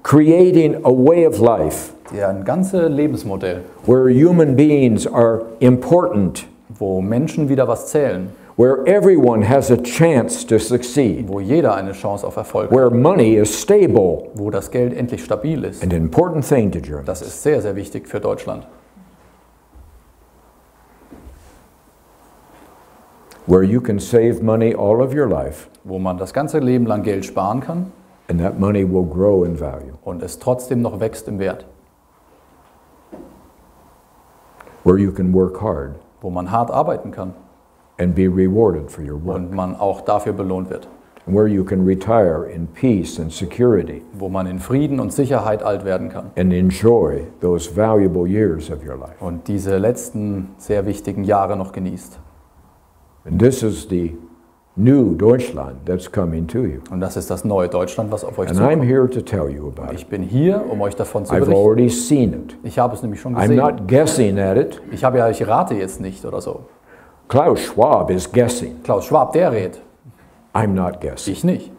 creating a way of life Ein ganzes Lebensmodell, where human beings are important, wo Menschen wieder was zählen, where everyone has a chance to succeed, wo jeder eine Chance auf Erfolg hat, where money is stable, wo das Geld endlich stabil ist. an important thing to Germans. Das ist sehr, sehr wichtig für Deutschland. Where you can save money all of your life, Wo man das ganze Leben lang Geld sparen kann and that money will grow in value. und es trotzdem noch wächst im Wert. Where you can work hard Wo man hart arbeiten kann and be rewarded for your work. und man auch dafür belohnt wird. And where you can retire in peace and security Wo man in Frieden und Sicherheit alt werden kann. and enjoy those valuable years of your life. Und diese letzten sehr wichtigen Jahre noch genießt. And this is the new Deutschland that's coming to you. Und das ist das neue Deutschland, was auf euch And I'm zukommt. here to tell you about it. Ich bin hier, um euch davon zu I've berichten. already seen it. Ich habe es nämlich schon I'm gesehen. not guessing at it. Ich rate jetzt nicht oder so. Klaus Schwab is guessing. Klaus Schwab, der rät. I'm not guessing. Ich nicht.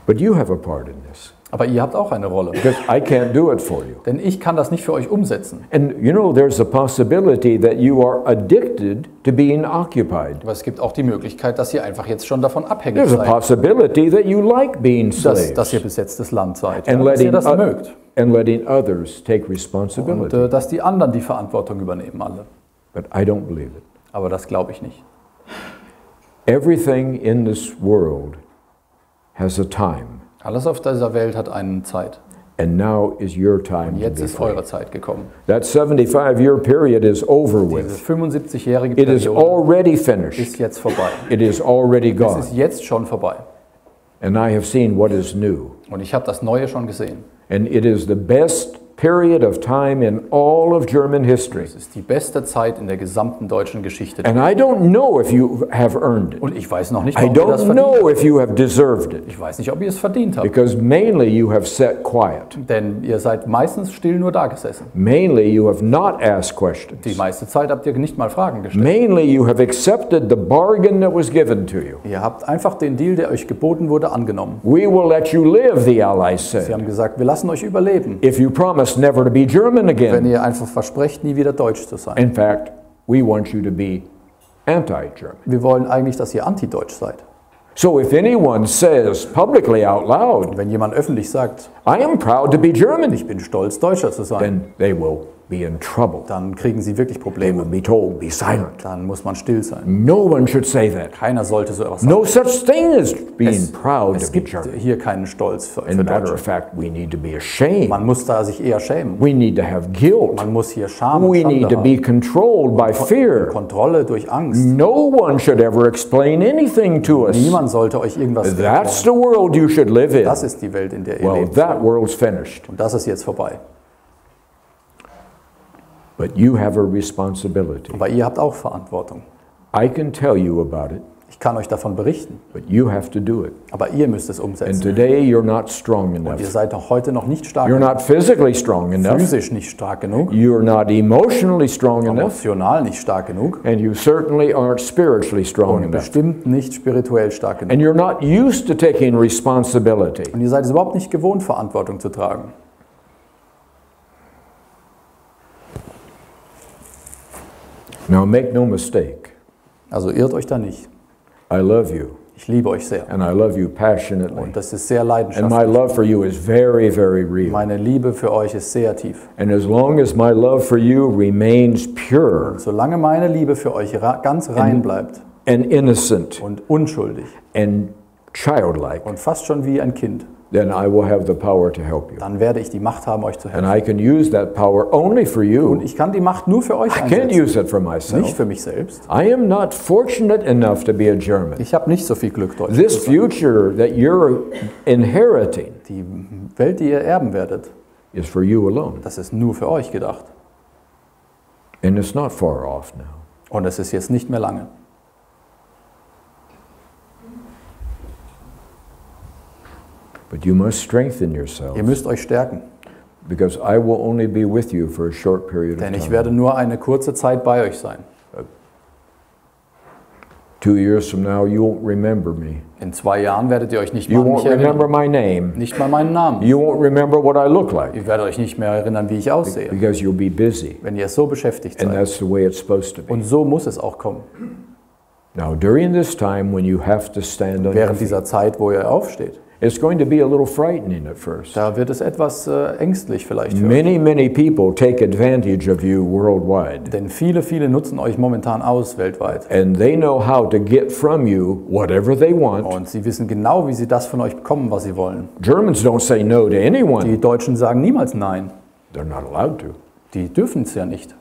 But you have a part in this. Aber ihr habt auch eine Rolle. Because I can't do it for you. Denn ich kann das nicht für euch umsetzen. And you know, there's a possibility that you are addicted to being occupied. Aber es gibt auch die Möglichkeit, dass ihr einfach jetzt schon davon abhängig There's a seid. possibility that you like being slaves Dass ihr besetztes Land seid. and Dass ihr letting, das mögt. and letting others take Und responsibility. dass die anderen die Verantwortung übernehmen, alle. But I don't believe it. Aber das glaube ich nicht. Everything in this world has a time, Alles auf dieser Welt hat eine Zeit. and now is your time Und to jetzt be ist free. eure Zeit gekommen. That 75-year period is over Diese with. 75-jährige It is Periode already finished. ist jetzt vorbei. It is already Es gone. ist jetzt schon vorbei. And I have seen what is new. Und ich habe das Neue schon gesehen. And it is the best period of time in all of German history. Es ist die beste Zeit in der gesamten deutschen Geschichte. And I don't know if you have earned it. Und ich weiß noch nicht, I ob ihr das don't verdient know habt. if you have deserved it. Ich weiß nicht, ob ihr es verdient habt. Because mainly you have sat quiet. Denn ihr seid meistens still nur da gesessen. Mainly you have not asked questions. Die meiste Zeit habt ihr nicht mal Fragen gestellt. Mainly you have accepted the bargain that was given to you. Ihr habt einfach den Deal, der euch geboten wurde, angenommen. We will let you live, the Allies Sie said, haben gesagt, wir lassen euch überleben, if you promise never to be German wenn again. ihr einfach versprecht, nie wieder deutsch zu sein. In fact, we want you to be anti-German. Wir wollen eigentlich, dass ihr antideutsch seid. So if anyone says publicly out loud, Und wenn jemand öffentlich sagt, I am proud to be German, ich bin stolz, Deutscher zu sein, then they will be in trouble. dann kriegen sie wirklich They will Probleme. be told, be silent. Dann muss man still sein. No one should say that. Keiner sollte so etwas sagen. No such thing as being proud Es to be gibt German. hier keinen Stolz für In matter Deutsche. of fact, we need to be ashamed. Man muss da sich eher schämen. We need to have guilt. Man muss hier Scham und We need Schande to be haben. controlled by fear. Kontrolle durch Angst. No one should ever explain anything to us. Niemand sollte euch irgendwas erklären. That's the world you should live in. Das ist die Welt, in der ihr Well, lebt. that world's finished. Und das ist jetzt vorbei. But you have a responsibility. Aber ihr habt auch Verantwortung. I can tell you about it. Ich kann euch davon berichten, but you have to do it. aber ihr müsst es And umsetzen. today you're not strong Und ihr enough. seid auch heute noch nicht stark You're genug, not physically strong enough. physisch nicht stark genug, You're not emotionally strong enough. emotional nicht stark genug And you certainly aren't spiritually strong und enough. bestimmt nicht spirituell stark genug. And you're not used to taking responsibility. Und ihr seid es überhaupt nicht gewohnt, Verantwortung zu tragen. Now make no mistake. Also irrt euch da nicht. I love you. Ich liebe euch sehr. And I love you passionately. Und das ist sehr And my leidenschaftlich. love for you is very, very real. Meine Liebe für euch ist sehr tief. And as long as my love for you remains pure Solange meine Liebe für euch ganz rein bleibt and innocent und unschuldig and childlike, und fast schon wie ein Kind, then I will have the power to help you. dann werde ich die Macht haben, euch zu And helfen. I can use that power only for Und you. ich kann die Macht nur für euch I can't einsetzen, use it for nicht myself. für mich selbst. I am not fortunate enough to be a German. Ich habe nicht so viel Glück, Deutsch This zu sein. future that you're inheriting Die Welt, die ihr erben werdet, is for you alone. das ist nur für euch gedacht. And it's not far off now. Und es ist jetzt nicht mehr lange. But you must strengthen yourself Ihr müsst euch stärken, because I will only be with you for a short period of denn ich time. werde nur eine kurze Zeit bei euch sein. 2 years from now, you won't remember me. In 2 Jahren werdet ihr euch nicht mehr You an mich won't remember erinnern. my name. Nicht mal meinen Namen. You won't remember what I look like Ihr werdet euch nicht mehr erinnern, wie ich aussehe, because you'll be busy. wenn ihr so beschäftigt And seid. that's the way it's supposed to be. Und so muss es auch kommen. Now, during this time when you have to stand on your Während feet, dieser Zeit, wo ihr aufsteht, it's going to be a little frightening at first. da wird es etwas ängstlich vielleicht für euch. Many, many people take advantage of you worldwide. Denn viele nutzen euch momentan aus weltweit. And they know how to get from you whatever they want. Und sie wissen genau, wie sie das von euch bekommen, was sie wollen. Germans don't say no to anyone. Die Deutschen sagen niemals Nein. They're not allowed to. Die dürfen es ja nicht.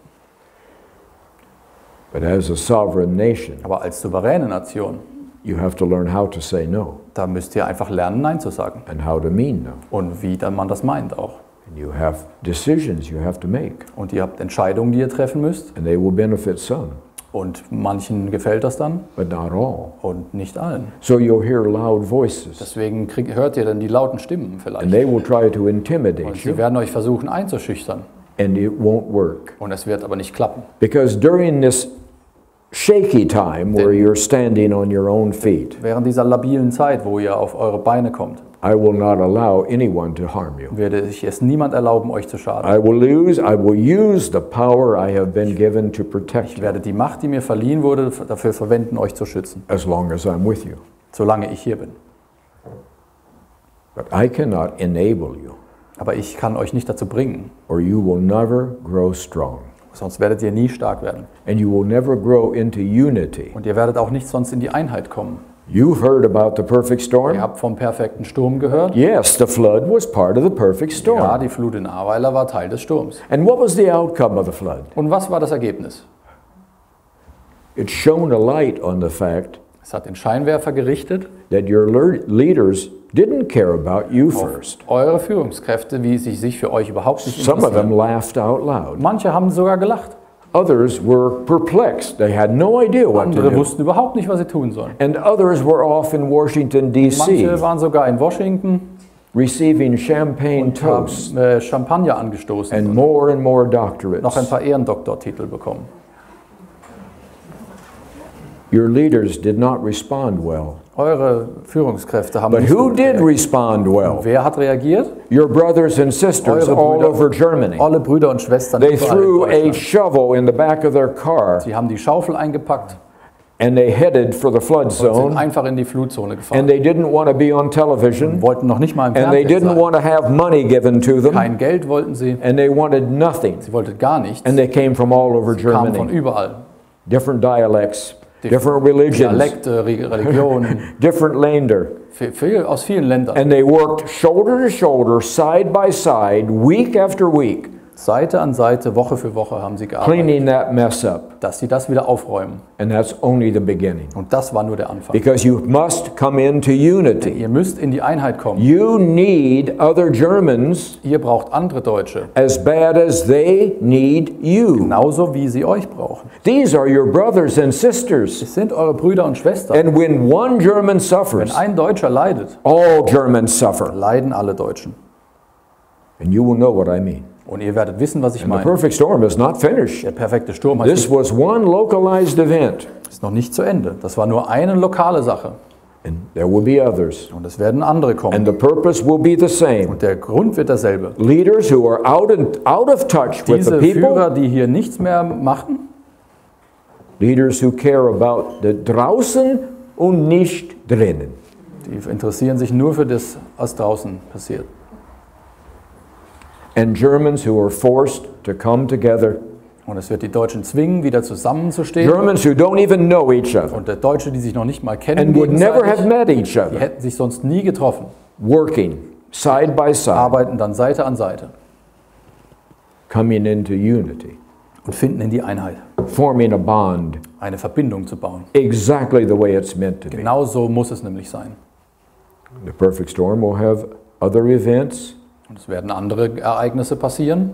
But as a sovereign nation, Aber als souveräne Nation, you have to learn how to say no da müsst ihr einfach lernen, Nein zu sagen. and how to mean no. Und wie dann man das meint auch. And you have decisions you have to make, Und ihr habt Entscheidungen, die ihr treffen müsst. and they will benefit some, Und manchen gefällt das dann but not all. und nicht allen. So you'll hear loud voices, Deswegen hört ihr dann die lauten Stimmen and vielleicht. they will try to Und intimidate sie you, werden euch versuchen einzuschüchtern. and it won't work. Und es wird aber nicht klappen. Because during this shaky time where you're standing on your own feet, Während dieser labilen Zeit, wo ihr auf eure Beine kommt, I will not allow anyone to harm you. werde ich es niemand erlauben, euch zu schaden. I will use the power I have been given to protect Ich you werde die Macht, die mir verliehen wurde, dafür verwenden, euch zu schützen, as long as I'm with you. solange ich hier bin. But I cannot enable you, Aber ich kann euch nicht dazu bringen, or you will never grow strong. sonst werdet ihr nie stark werden. And you will never grow into unity. Und ihr werdet auch nicht sonst in die Einheit kommen. You've heard about the perfect Ihr storm? habt vom perfekten Sturm gehört. Yes, the flood was part of the perfect Ja, storm. die Flut in Ahrweiler war Teil des Sturms. And what was the outcome of the flood? Und was war das Ergebnis? It shone a light on the fact Es hat den Scheinwerfer gerichtet that your leaders didn't care about you first. auf eure Führungskräfte, wie sie sich für euch überhaupt nicht Some of them interessieren. laughed out loud. Manche haben sogar gelacht. Others were perplexed. They had no idea what to Andere do. wussten überhaupt nicht, was sie tun sollen. And others were off in Washington, D.C., Manche waren sogar in Washington receiving champagne und haben toasts Champagner angestoßen and und more noch ein doctorates. paar Ehrendoktortitel bekommen. Your leaders did not respond well. Eure Führungskräfte haben But nicht who gut did reagiert. respond well? Wer hat reagiert? Your brothers and sisters Eure all Brüder, over Germany. alle Brüder und Schwestern They überall threw in a Deutschland. shovel in the back of their car Sie haben die Schaufel eingepackt and they headed for the flood und sind zone. einfach in die Flutzone And gefahren. they didn't want to be on television. Wollten noch nicht mal im And they Fernsehen didn't sein. want to have money given to them. Kein Geld wollten sie. And they wanted nothing. Sie wollten gar nichts. And they came from all over Kamen von Germany. überall. Different dialects, different religions, Dialekte, Religionen, different Länder. aus vielen Ländern. And they worked shoulder to shoulder, side by side, week after week, Seite an Seite, Woche für Woche haben sie gearbeitet, cleaning that mess up. dass sie das wieder aufräumen. And that's only the beginning. Und das war nur der Anfang. Because you must come into unity. Ihr müsst in die Einheit kommen. You need other Germans Ihr braucht andere Deutsche, as bad as they need you. genauso wie sie euch brauchen. These are your brothers and sisters. Es sind eure Brüder und Schwestern. And when one German Wenn suffers, ein Deutscher leidet, all Germans suffer. leiden alle Deutschen. And you will know what I mean. Und ihr werdet wissen, was ich And the meine. perfect storm is not finished. Der perfekte Sturm This was one localized event. ist noch nicht zu Ende. Das war nur eine lokale Sache. And there will be others. Und es werden andere kommen. And the purpose will be the same. Und der Grund wird derselbe. Leaders who are out of touch with the Diese Führer, people. die hier nichts mehr machen, Leaders who care about the draußen und nicht drinnen. die interessieren sich nur für das, was draußen passiert. And Germans who are forced to come together. Und es wird die Deutschen zwingen, wieder zusammenzustehen. Germans who don't even know each other Und der Deutsche, die sich noch nicht mal kennen, and would never have gegenseitig, met each die other, hätten sich sonst nie getroffen, working side by side, arbeiten dann Seite an Seite coming into unity, und finden in die Einheit, forming a bond eine Verbindung zu bauen. exactly the way it's meant to be. Genau so muss es nämlich sein. The perfect storm will have other events, Und es werden andere Ereignisse passieren.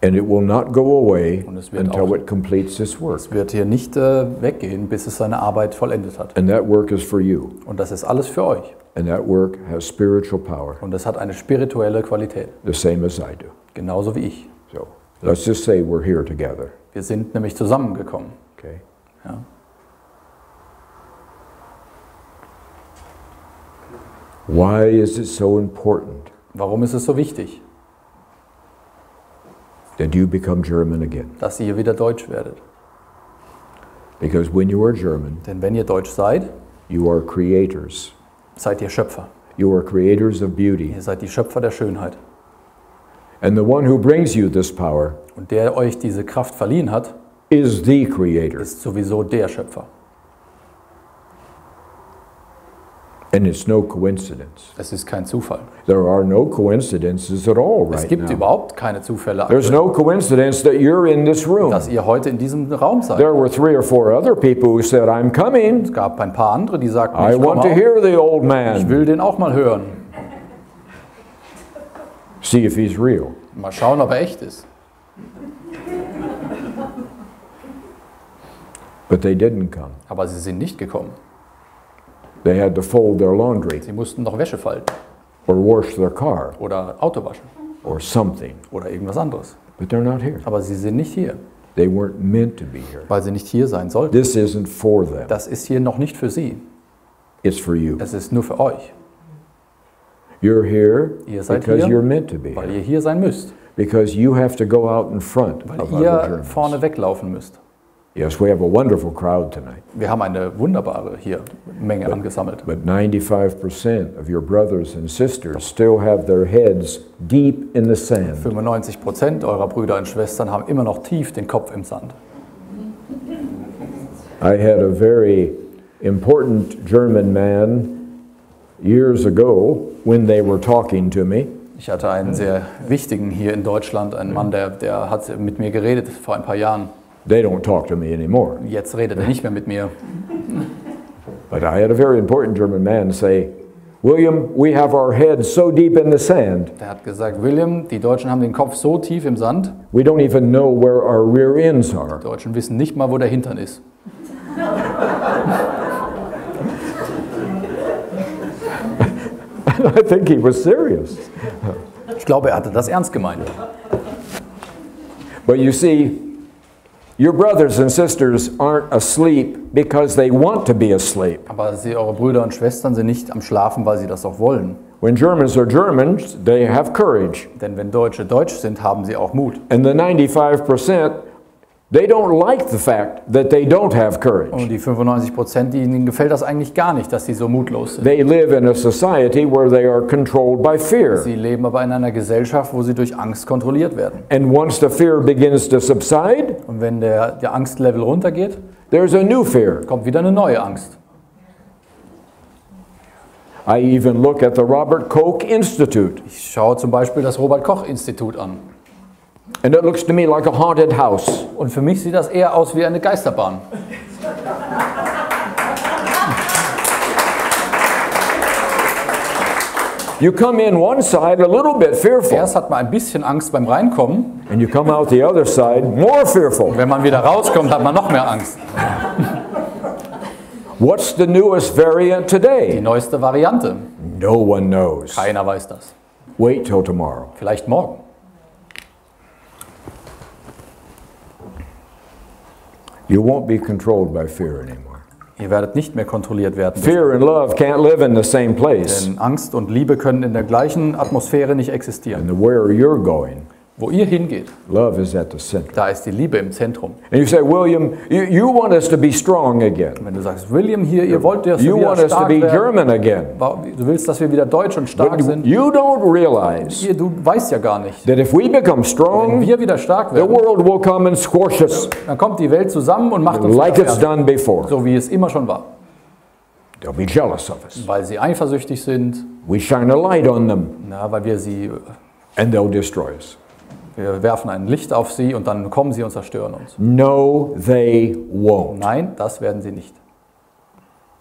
and it will not go away Und es wird until auch- it completes its work. Es wird hier nicht weggehen, bis es seine Arbeit vollendet hat. And that work is for you. Und das ist alles für euch. And that work has spiritual power, Und es hat eine spirituelle Qualität, the same as I do. genauso wie ich. So let's just say we're here together. Wir sind nämlich zusammengekommen. Okay. Ja. Why is it so important Warum ist es so wichtig, that you become German again? dass ihr wieder Deutsch werdet? Because when you are German, Denn wenn ihr Deutsch seid, you are creators. seid ihr Schöpfer. You are creators of beauty. Ihr seid die Schöpfer der Schönheit. And the one who brings you this power Und der euch diese Kraft verliehen hat, is the creator. ist sowieso der Schöpfer. And it's no coincidence. Es ist kein Zufall. There are no coincidences at all Es right gibt now. überhaupt keine Zufälle, There's no coincidence that you're in this room. dass ihr heute in diesem Raum seid. There were 3 or 4 other people who said, I'm coming. Es gab ein paar andere, die sagten, I ich komme want to auch. hear the old Ich man. will den auch mal hören. See if he's real. Mal schauen, ob er echt ist. But they didn't come. Aber sie sind nicht gekommen. They had to fold their laundry Sie mussten noch Wäsche falten or wash their car oder Auto waschen or something. oder irgendwas anderes. But they're not here. Aber sie sind nicht hier, They weren't meant to be here. weil sie nicht hier sein sollten. This isn't for them. Das ist hier noch nicht für sie. It's for you. Es ist nur für euch, You're here Ihr seid because hier, you're meant to be weil here. ihr hier sein müsst. Because you have to go out in front Weil of other ihr Germans. vorne weglaufen müsst. Yes, we have a wonderful crowd tonight. Wir haben eine wunderbare hier Menge angesammelt. But 95% of your brothers and sisters still have their heads deep in the sand. 95% eurer Brüder und Schwestern haben immer noch tief den Kopf im Sand. I had a very important German man years ago when they were talking to me. Ich hatte einen sehr wichtigen hier in Deutschland, einen Mann, der hat mit mir geredet vor ein paar Jahren. They don't talk to me anymore. Jetzt redet er nicht mehr mit mir. But I had a very important German man say, William, we have our heads so deep in the sand, Der hat gesagt, William, die Deutschen haben den Kopf so tief im Sand, we don't even know where our rear ends are. die Deutschen wissen nicht mal, wo der Hintern ist. I think he was serious. Ich glaube, er hatte das ernst gemeint. But you see, your brothers and sisters aren't asleep because they want to be asleep. Aber eure Brüder und Schwestern sind nicht am Schlafen, weil sie das auch wollen. When Germans are Germans, they have courage. Denn wenn Deutsche deutsch sind, haben sie auch Mut. And the 95%, they don't like the fact that they don't have courage. Und die 95%, denen gefällt das eigentlich gar nicht, dass sie so mutlos sind. They live in a society where they are controlled by fear. Sie leben aber in einer Gesellschaft, wo sie durch Angst kontrolliert werden. And once the fear begins to subside, Und wenn der Angstlevel runtergeht, there's a new fear. kommt wieder eine neue Angst. I even look at the Robert Koch Institute, Ich schaue zum Beispiel das Robert-Koch-Institut an. and it looks to me like a haunted house. Und für mich sieht das eher aus wie eine Geisterbahn. You come in one side a little bit fearful, Erst hat man ein bisschen Angst beim Reinkommen. and you come out the other side more fearful. Wenn man wieder rauskommt, hat man noch mehr Angst. What's the newest variant Die today? neueste Variante. No one knows. Keiner weiß das. Wait till tomorrow. Vielleicht morgen. You won't be controlled by fear anymore. Ihr werdet nicht mehr kontrolliert werden. Fear and love can't live in the same place. Denn Angst und Liebe können in der gleichen Atmosphäre nicht existieren. And where you're going, Wo ihr hingeht, love is at the center. da ist die Liebe im Zentrum. And you say, William, you want us to be strong again. Wenn du sagst, William hier, ihr wollt, dass wir You wieder want us to stark be werden. German again. Du willst, dass wir wieder deutsch und stark But sind. you don't realize Du weißt ja gar nicht. that if we become Wenn strong, wir wieder stark the werden, world will come and squash us dann kommt die Welt zusammen und macht uns like wieder it's fertig. done before. So wie es immer schon war. They'll be jealous of us. Weil sie eifersüchtig sind, We shine a light on them, weil wir sie, and they'll destroy us. wir werfen ein Licht auf sie und dann kommen sie und zerstören uns. No, they won't. Nein, das werden sie nicht.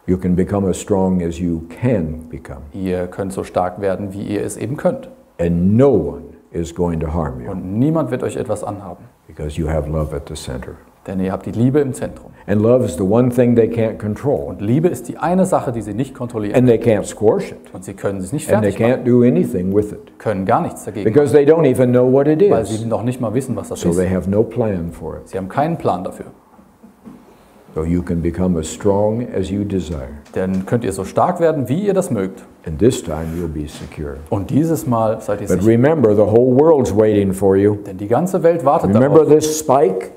You can become as strong as you can become, Ihr könnt so stark werden, wie ihr es eben könnt. and no one is going to harm you Und niemand wird euch etwas anhaben. because you have love at the center. Denn ihr habt die Liebe im Zentrum. And love is the one thing they can't control, Und Liebe ist die eine Sache, die sie nicht kontrollieren. and they can't squash it, Und sie können es nicht and they fertig machen. can't do anything with it Können gar nichts dagegen machen, because they don't even know what it weil is. sie noch nicht mal wissen, was das So ist. they have no plan for it. Sie haben keinen Plan dafür. So you can become as strong as you desire. Dann könnt ihr so stark werden, wie ihr das mögt. And this time you'll be secure. Und dieses Mal seid ihr But sicher. remember, the whole world's waiting for you. Denn die ganze Welt wartet Remember darauf. this spike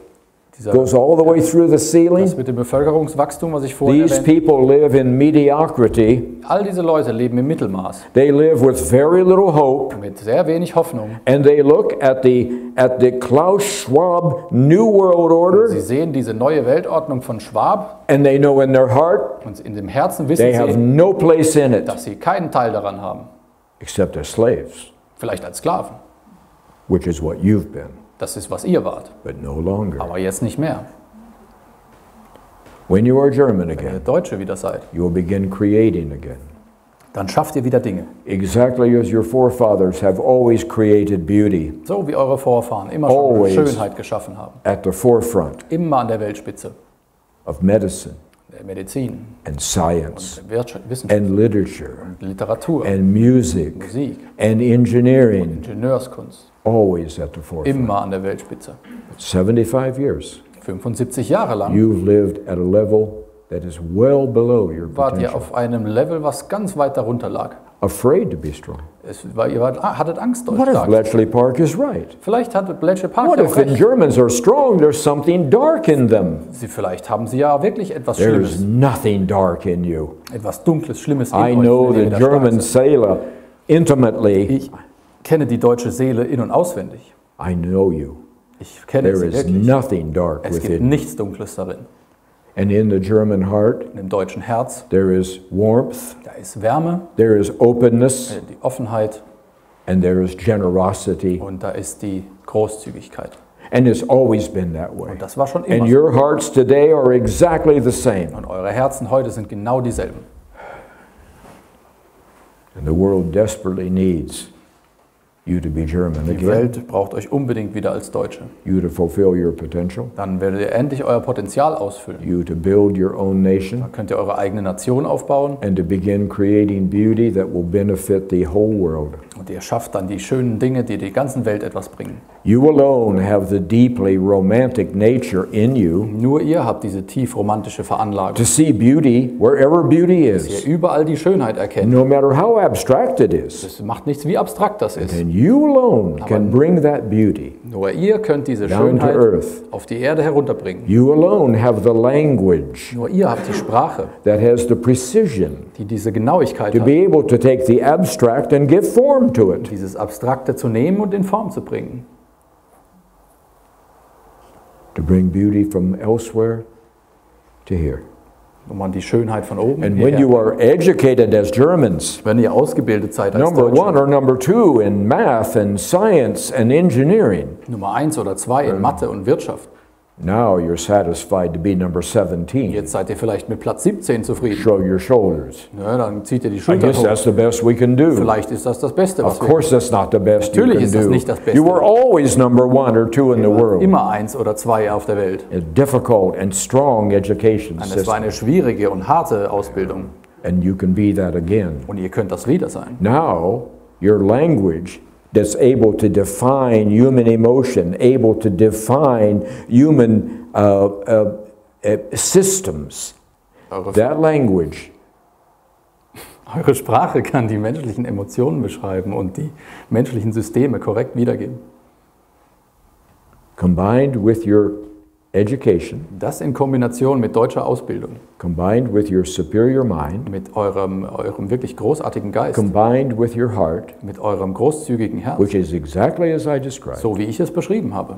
Dieser, goes all the way through the ceiling? das mit dem Bevölkerungswachstum, was ich vorhin These erwähnt people live in mediocrity. all diese Leute leben im Mittelmaß. They live with very little hope. Mit sehr wenig Hoffnung. And they look at the Klaus Schwab New World Sie Order, sehen diese neue Weltordnung von Schwab and they know in their heart und in dem Herzen wissen they have sie, no place in it dass sie keinen Teil daran haben. except as slaves, Vielleicht als Sklaven. which is what you've been, Das ist, was ihr wart. but no longer. Aber jetzt nicht mehr. When you are German Wenn ihr again, Deutsche wieder seid, you'll begin creating again. dann schafft ihr wieder Dinge. Exactly as your forefathers have always created beauty So wie eure Vorfahren immer schon Always. Schönheit geschaffen haben. at the forefront Immer an der Weltspitze. of medicine Der Medizin, and science der Wissenschaft, and literature Literatur, and music Musik, and engineering, Ingenieurskunst. always at the forefront. Immer an der Weltspitze. 75 years. 75 Jahre lang You've lived at a level that is well below your wart ihr potential. auf einem Level, was ganz weit darunter lag. Afraid to be strong. Hattet Angst, euch What if stark. Bletchley Park is right? Vielleicht hatte Bletchley Park What ja if auch the recht. Germans are strong? There's something dark in them. Vielleicht haben sie ja wirklich etwas There's Schlimmes, nothing dark in you. etwas Dunkles, Schlimmes in I euch, know wenn ihr the wieder stark German seid. sailor intimately. Ich kenne die deutsche Seele in- und auswendig. I know you. Ich kenne There sie is wirklich. nothing dark Es gibt within you. nichts Dunkles darin. And in the German heart, In dem deutschen Herz, there is warmth, da ist Wärme, there is openness, die Offenheit and there is generosity. und da ist die Großzügigkeit. And it's always been that way. Und das war schon immer And so. your hearts today are exactly the same. Und eure Herzen heute sind genau dieselben. And the world desperately needs you to be German Die again, Welt braucht euch unbedingt wieder als Deutsche. you to fulfill your potential, Dann werdet ihr endlich euer Potenzial ausfüllen. you to build your own nation, Dann könnt ihr eure eigene Nation aufbauen and to begin creating beauty that will benefit the whole world. und ihr schafft dann die schönen Dinge, die der ganzen Welt etwas bringen. You alone have the deeply romantic nature in you Nur ihr habt diese tief romantische Veranlagung, to see beauty wherever beauty dass ihr is, überall die Schönheit erkennt. no matter how abstract it is. Es macht nichts, wie abstrakt das ist. And you alone can bring that beauty Nur ihr könnt diese down to Schönheit earth. auf die Erde herunterbringen. You alone have the language Nur ihr habt die Sprache, that has the precision die diese Genauigkeit to hat, be able to take the abstract and give form to it. dieses Abstrakte zu nehmen und in Form zu bringen. To bring beauty from elsewhere to here. wo man die Schönheit von oben And when you are educated as Germans, wenn ihr ausgebildet seid als number one Deutsche, or number two in math and science and engineering, Nummer 1 oder 2 in Mathe und Wirtschaft. now you're satisfied to be number 17. Jetzt seid ihr vielleicht mit Platz 17 zufrieden. Show your shoulders. Ja, dann zieht ihr die I Schultern guess hoch. that's the best we can do. Vielleicht ist das das Beste, Of was wir course that's not the best you Natürlich can ist das do. nicht das Beste. You were always number one or two in the world. immer 1 oder 2 auf der Welt. A difficult and strong education Und es system. war eine schwierige und harte Ausbildung. And you can be that again. Und ihr könnt das wieder sein. Now, your language that's able to define human emotion, able to define human systems, that language Eure Sprache kann die menschlichen Emotionen beschreiben und die menschlichen Systeme korrekt wiedergeben. combined with your education, Das in Kombination mit deutscher Ausbildung, combined with your superior mind, mit eurem wirklich großartigen Geist, combined with your heart, mit eurem großzügigen Herz, which is exactly as I described, so wie ich es beschrieben habe.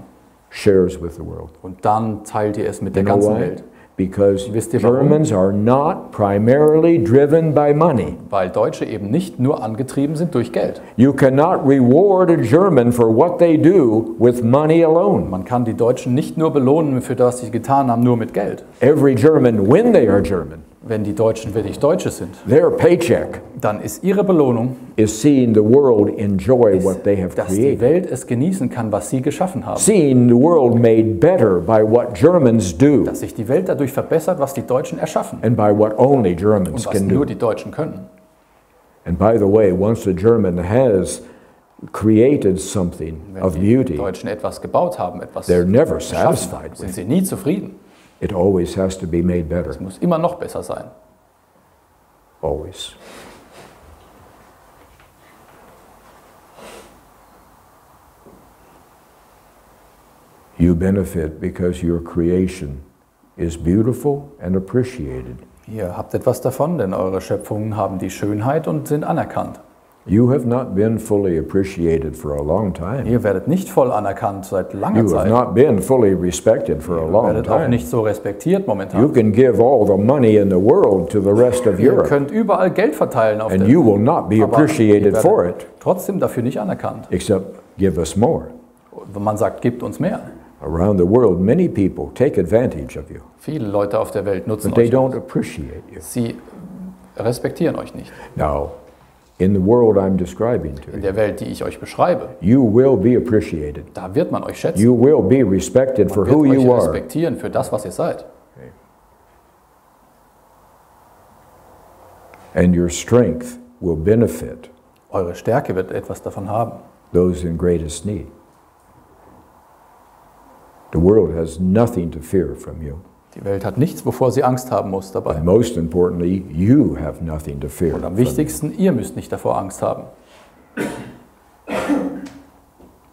shares with the world. Und dann teilt ihr es mit der You know ganzen why? Welt. Because Wisst ihr warum? Germans are not primarily driven by money. Weil Deutsche eben nicht nur angetrieben sind durch Geld. You cannot reward a German for what they do with money alone. Man kann die Deutschen nicht nur belohnen für das, was sie getan haben, nur mit Geld. Every German, when they are German, Wenn die Deutschen wirklich Deutsche sind, their paycheck dann ist ihre Belohnung, is seeing the world enjoy what they have dass die created. Welt es genießen kann, was sie geschaffen haben. Seeing the world made better by what Germans do Dass sich die Welt dadurch verbessert, was die Deutschen erschaffen. and by what only Germans Und was can nur do. die Deutschen können. And by the way, once a German has created something Wenn of die beauty, Deutschen etwas gebaut haben, etwas they're never geschaffen, satisfied sind with sie nie zufrieden. it. It always has to be made better. Es muss immer noch besser sein. Always. You benefit because your creation is beautiful and appreciated. Ihr habt etwas davon, denn eure Schöpfungen haben die Schönheit und sind anerkannt. You have not been fully appreciated for a long time. Ihr werdet nicht voll anerkannt seit langer You have Zeit. not been fully respected for a Ihr long werdet auch time. nicht so respektiert You momentan. can give all the money in the world to the rest of Ihr Europe, könnt überall Geld verteilen auf and der you will not be aber appreciated ihr for werdet it, trotzdem dafür nicht anerkannt. except give us more. Wenn man sagt, gibt uns mehr. Around the world, many people take advantage of you, Viele Leute auf der Welt nutzen but they euch. don't appreciate you. Sie respektieren euch nicht. Now, in the world I'm describing to In you, der Welt, die ich euch beschreibe, you will be appreciated. da wird man euch schätzen. You will be respected for Man who wird euch you are. respektieren für das, was ihr seid. And your strength will benefit Eure Stärke wird etwas davon haben. those in greatest need. The world has nothing to fear from you. Die Welt hat nichts, wovor sie Angst haben muss dabei. And most importantly, you have nothing to fear Und am from you. wichtigsten, ihr müsst nicht davor Angst haben.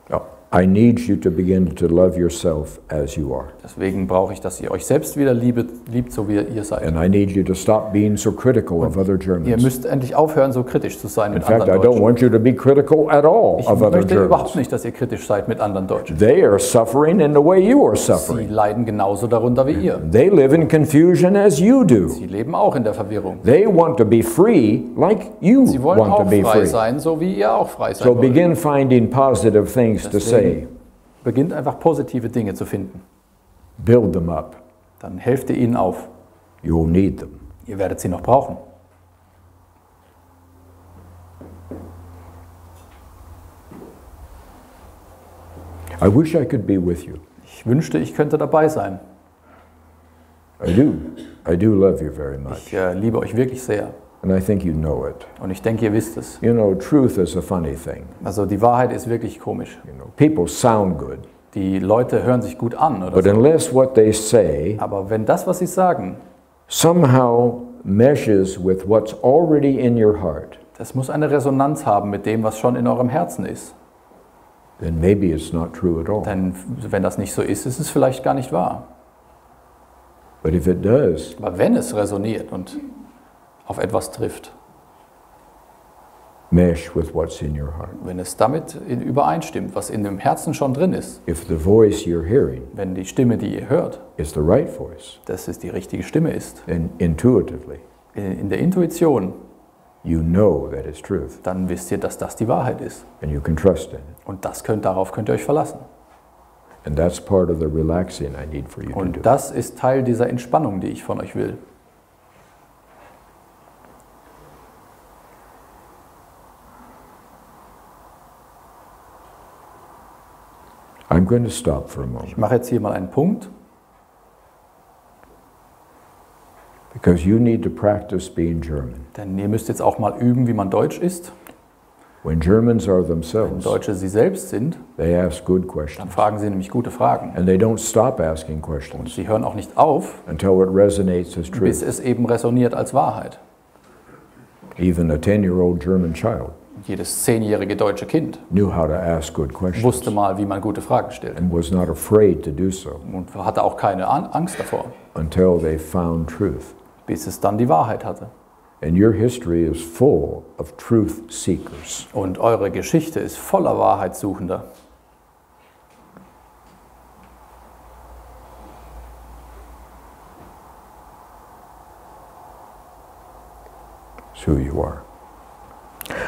Now, I need you to begin to love yourself as you are. Deswegen brauche ich, dass ihr euch selbst wieder liebt, so wie ihr seid. And I need you to stop being so critical of other Ihr Germans. müsst endlich aufhören, so kritisch zu sein In mit fact, I anderen don't Deutschen. want you to be critical at all Ich of other möchte überhaupt Germans. nicht, dass ihr kritisch seid mit anderen Deutschen. They are suffering in the way you are Sie suffering. leiden genauso darunter wie ihr. They live in confusion as you do. Sie leben auch in der Verwirrung. They want to be free like you Sie wollen want to auch be frei free. sein, so wie ihr auch frei sein So wollt. begin finding positive things to say. Beginnt einfach positive Dinge zu finden. Build them up. Dann helft ihr ihnen auf. You will need them. Ihr werdet sie noch brauchen. I wish I could be with you. Ich wünschte, ich könnte dabei sein. I do. I do love you very much. Ich liebe euch wirklich sehr. And I think you know it. Und ich denke, ihr wisst es. You know, truth is a funny thing. Also die Wahrheit ist wirklich komisch. You know, people sound good, Die Leute hören sich gut an, oder but so. unless what they say Aber wenn das, was sie sagen, somehow meshes with what's already in your heart, das muss eine Resonanz haben mit dem, was schon in eurem Herzen ist. then maybe it's not true at all. Denn wenn das nicht so ist, ist es vielleicht gar nicht wahr. But if it does, Aber wenn es resoniert und auf etwas trifft, mesh with what's in your heart. Wenn es damit übereinstimmt, was in dem Herzen schon drin ist. If the voice you're hearing Wenn die Stimme, die ihr hört, is the right voice, dass es die richtige Stimme ist, and intuitively, in der Intuition, you know that it's truth, dann wisst ihr, dass das die Wahrheit ist. and you can trust in it. Und darauf könnt ihr euch verlassen. And that's part of the relaxing I need for you to do. Und das ist Teil dieser Entspannung, die ich von euch will. I'm going to stop for a moment, Ich mache jetzt hier mal einen Punkt, because you need to practice being German. denn ihr müsst jetzt auch mal üben, wie man Deutsch ist. When Germans are Wenn themselves, Deutsche sie selbst sind, they ask good dann questions, fragen sie nämlich gute Fragen. and they don't stop asking questions Sie hören auch nicht auf, until it resonates as bis truth. es eben resoniert als Wahrheit. Even a 10-year-old German child Jedes 10-jährige deutsche Kind knew how to ask good questions wusste mal, wie man gute Fragen stellt and was not afraid to do so und hatte auch keine Angst davor, until they found truth. bis es dann die Wahrheit hatte. And your history is full of truth seekers. Und eure Geschichte ist voller Wahrheitssuchender. It's who you are.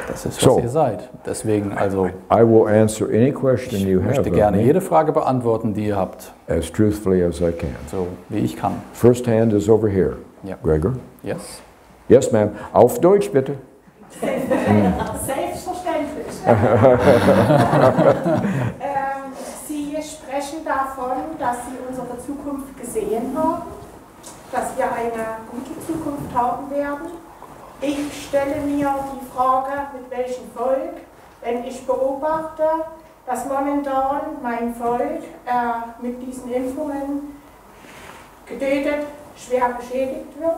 Das ist, was So. ihr seid. Deswegen also, I will answer any question you ich have möchte of gerne me jede Frage beantworten, die ihr habt, as truthfully as I can. so wie ich kann. First hand is over here. Ja. Gregor? Yes? Yes, ma'am. Auf Deutsch, bitte. Selbstverständlich. Sie sprechen davon, dass Sie unsere Zukunft gesehen haben, dass wir eine gute Zukunft haben werden. Ich stelle mir die Frage, mit welchem Volk, wenn ich beobachte, dass momentan mein Volk mit diesen Impfungen getötet, schwer beschädigt wird.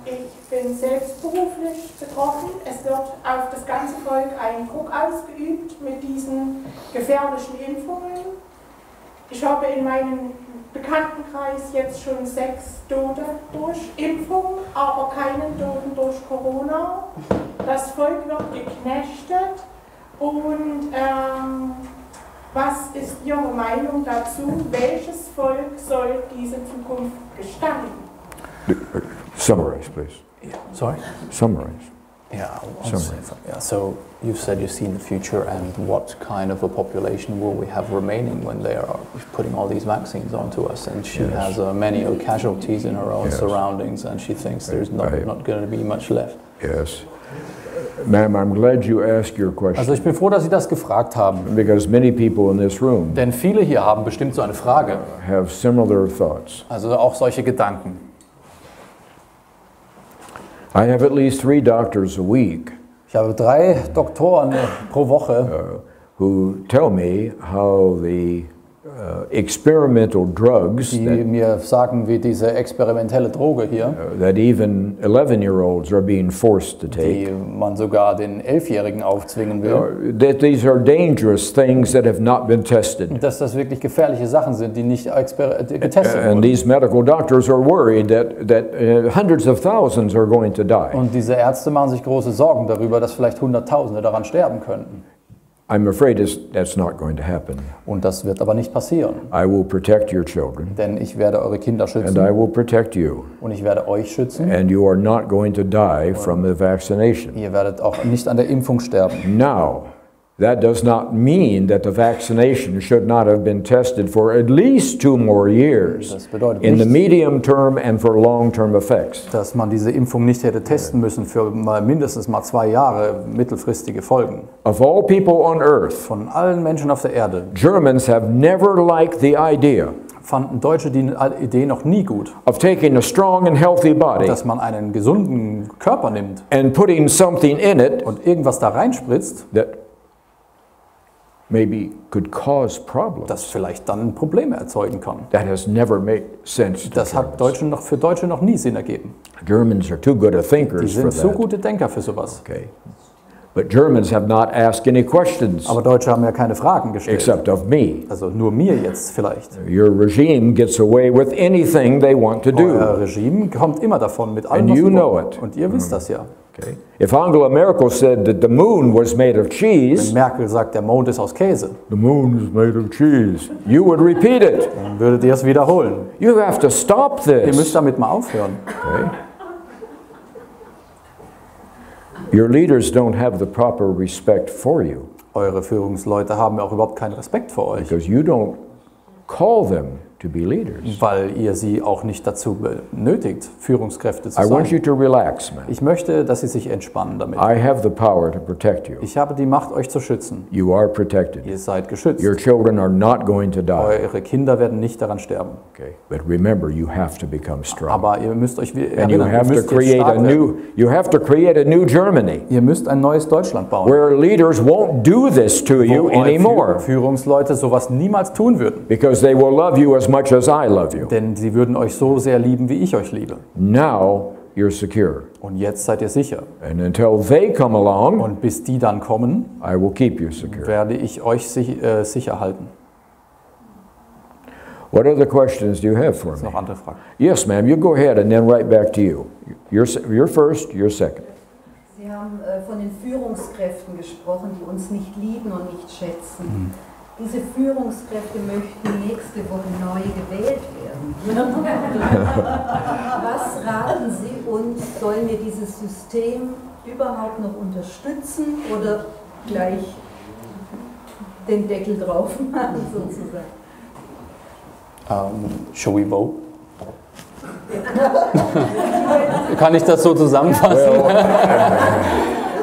Ich bin selbst beruflich betroffen. Es wird auf das ganze Volk ein Druck ausgeübt mit diesen gefährlichen Impfungen. Ich habe in meinem Bekanntenkreis jetzt schon 6 Tote durch Impfung, aber keinen Toten durch Corona. Das Volk wird geknechtet. Und was ist Ihre Meinung dazu? Welches Volk soll diese Zukunft gestalten? Summarize, please. Sorry? Summarize. Yeah, yeah. So you've said you've seen the future, and what kind of a population will we have remaining when they are putting all these vaccines onto us? And she has many casualties in her own surroundings, and she thinks there's not going to be much left. Yes. Ma'am, I'm glad you asked your question. Also ich bin froh, dass Sie das gefragt haben, Because many people in this room denn viele hier haben bestimmt so eine Frage, have similar thoughts. also auch solche Gedanken. I have at least 3 doctors a week Ich habe 3 Doktoren pro Woche, who tell me how the experimental drugs die mir sagen, wie diese experimentelle Droge hier, that even 11-year-olds are being forced to die take, man sogar den 11-Jährigen aufzwingen will, that these are dangerous things that have not been tested. dass das wirklich gefährliche Sachen sind, die nicht getestet And wurden. these medical doctors are worried that hundreds of thousands are going to die. Und diese Ärzte machen sich große Sorgen darüber, dass vielleicht Hunderttausende daran sterben könnten. I'm afraid that's not going to happen. Und das wird aber nicht passieren, I will protect your children, denn ich werde eure Kinder and schützen I will protect you, und ich werde euch schützen. and you are not going to die from the vaccination. Ihr werdet auch nicht an der Impfung sterben. Now, that does not mean that the vaccination should not have been tested for at least 2 more years Das bedeutet in the nicht, medium term and for long-term effects. dass man diese Impfung nicht hätte testen müssen für mindestens mal 2 Jahre mittelfristige Folgen. Of all people on earth, Von allen Menschen auf der Erde Germans have never liked the idea fanden Deutsche die Idee noch nie gut, of taking a strong and healthy body dass man einen gesunden Körper nimmt and putting something in it und irgendwas da reinspritzt, that maybe could cause problems. das vielleicht dann Probleme erzeugen kann. That has never made sense to Das hat Germans. für Deutsche noch nie Sinn ergeben. Germans are too good a Die thinkers for sind so that. gute Denker für sowas. Okay. But Germans have not asked any questions Aber Deutsche haben ja keine Fragen gestellt. except of me. Also nur mir jetzt vielleicht. Your regime gets away with anything they want to do. Euer Regime kommt immer davon mit allem, And was you sie know wollen. it. Und ihr wisst das ja. Okay? If Angela Merkel said that the moon was made of Wenn cheese, Merkel sagt, der Mond ist aus Käse, the moon is made of cheese, you would repeat it. dann würdet ihr es wiederholen. You have to stop Ihr müsst this. damit mal aufhören. Okay? Your leaders don't have the proper respect for you Eure Führungsleute haben auch überhaupt keinen Respekt vor euch, because you don't call them to be leaders. weil ihr sie auch nicht dazu benötigt, Führungskräfte zu I want you sein. to relax, man. Ich möchte, dass sie sich entspannen damit. I have the power to protect you. Ich habe die Macht, euch zu schützen. You are protected. Ihr seid geschützt. Your children are not going to die. Eure Kinder werden nicht daran sterben. Okay, but remember, you have to become strong. Aber ihr müsst euch And you erinnern, ihr have to müsst jetzt create stark werden. you have to create a new Germany Ihr müsst ein neues Deutschland bauen, where leaders won't do this to you wo eure anymore Führungsleute sowas niemals tun würden. because they will love you as much as I love you. Denn sie würden euch so sehr lieben, wie ich euch liebe. Now you're secure. Und jetzt seid ihr sicher. And until they come along, Und bis die dann kommen, I will keep you secure. werde ich euch sicher halten. What other questions do you have for me? Noch andere Fragen? Yes, ma'am, you go ahead and then right back to you. You're first, you're second. Sie haben von den Führungskräften gesprochen, die uns nicht lieben und nicht schätzen. Diese Führungskräfte möchten nächste Woche neu gewählt werden. Was raten Sie uns? Sollen wir dieses System überhaupt noch unterstützen oder gleich den Deckel drauf machen, sozusagen? Shall we vote? Kann ich das so zusammenfassen?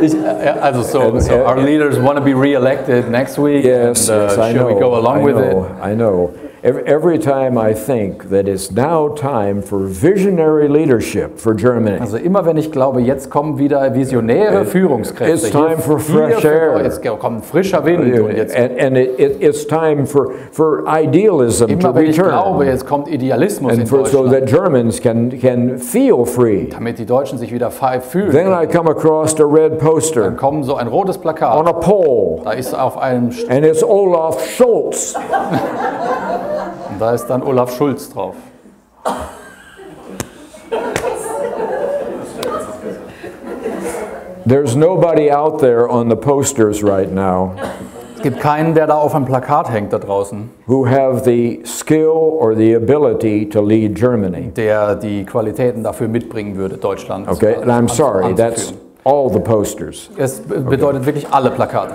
So our leaders want to be re-elected next week. Yes, and, yes, I should know. we go along with it? I know. Every time I think that it's now time for visionary leadership for Germany. Also immer wenn ich glaube, jetzt kommen wieder visionäre Führungskräfte. It's time for fresh air. Jetzt kommt frischer Wind. Und jetzt, And it's time for idealism to immer wenn ich glaube, return. jetzt kommt Idealismus in And so Deutschland, that Germans can feel free. damit die Deutschen sich wieder frei fühlen. Then I come across a red Dann poster kommt so ein rotes on Plakat. a pole, Da ist auf einem and it's Olaf Scholz. und da ist dann Olaf Schulz drauf. There's nobody out there on the posters right now Es gibt keinen, der da auf einem Plakat hängt da draußen, who have the skill or the ability to lead Germany. der die Qualitäten dafür mitbringen würde, Deutschland Okay, and I'm sorry, that's anzuführen. all the posters. Es bedeutet wirklich alle Plakate.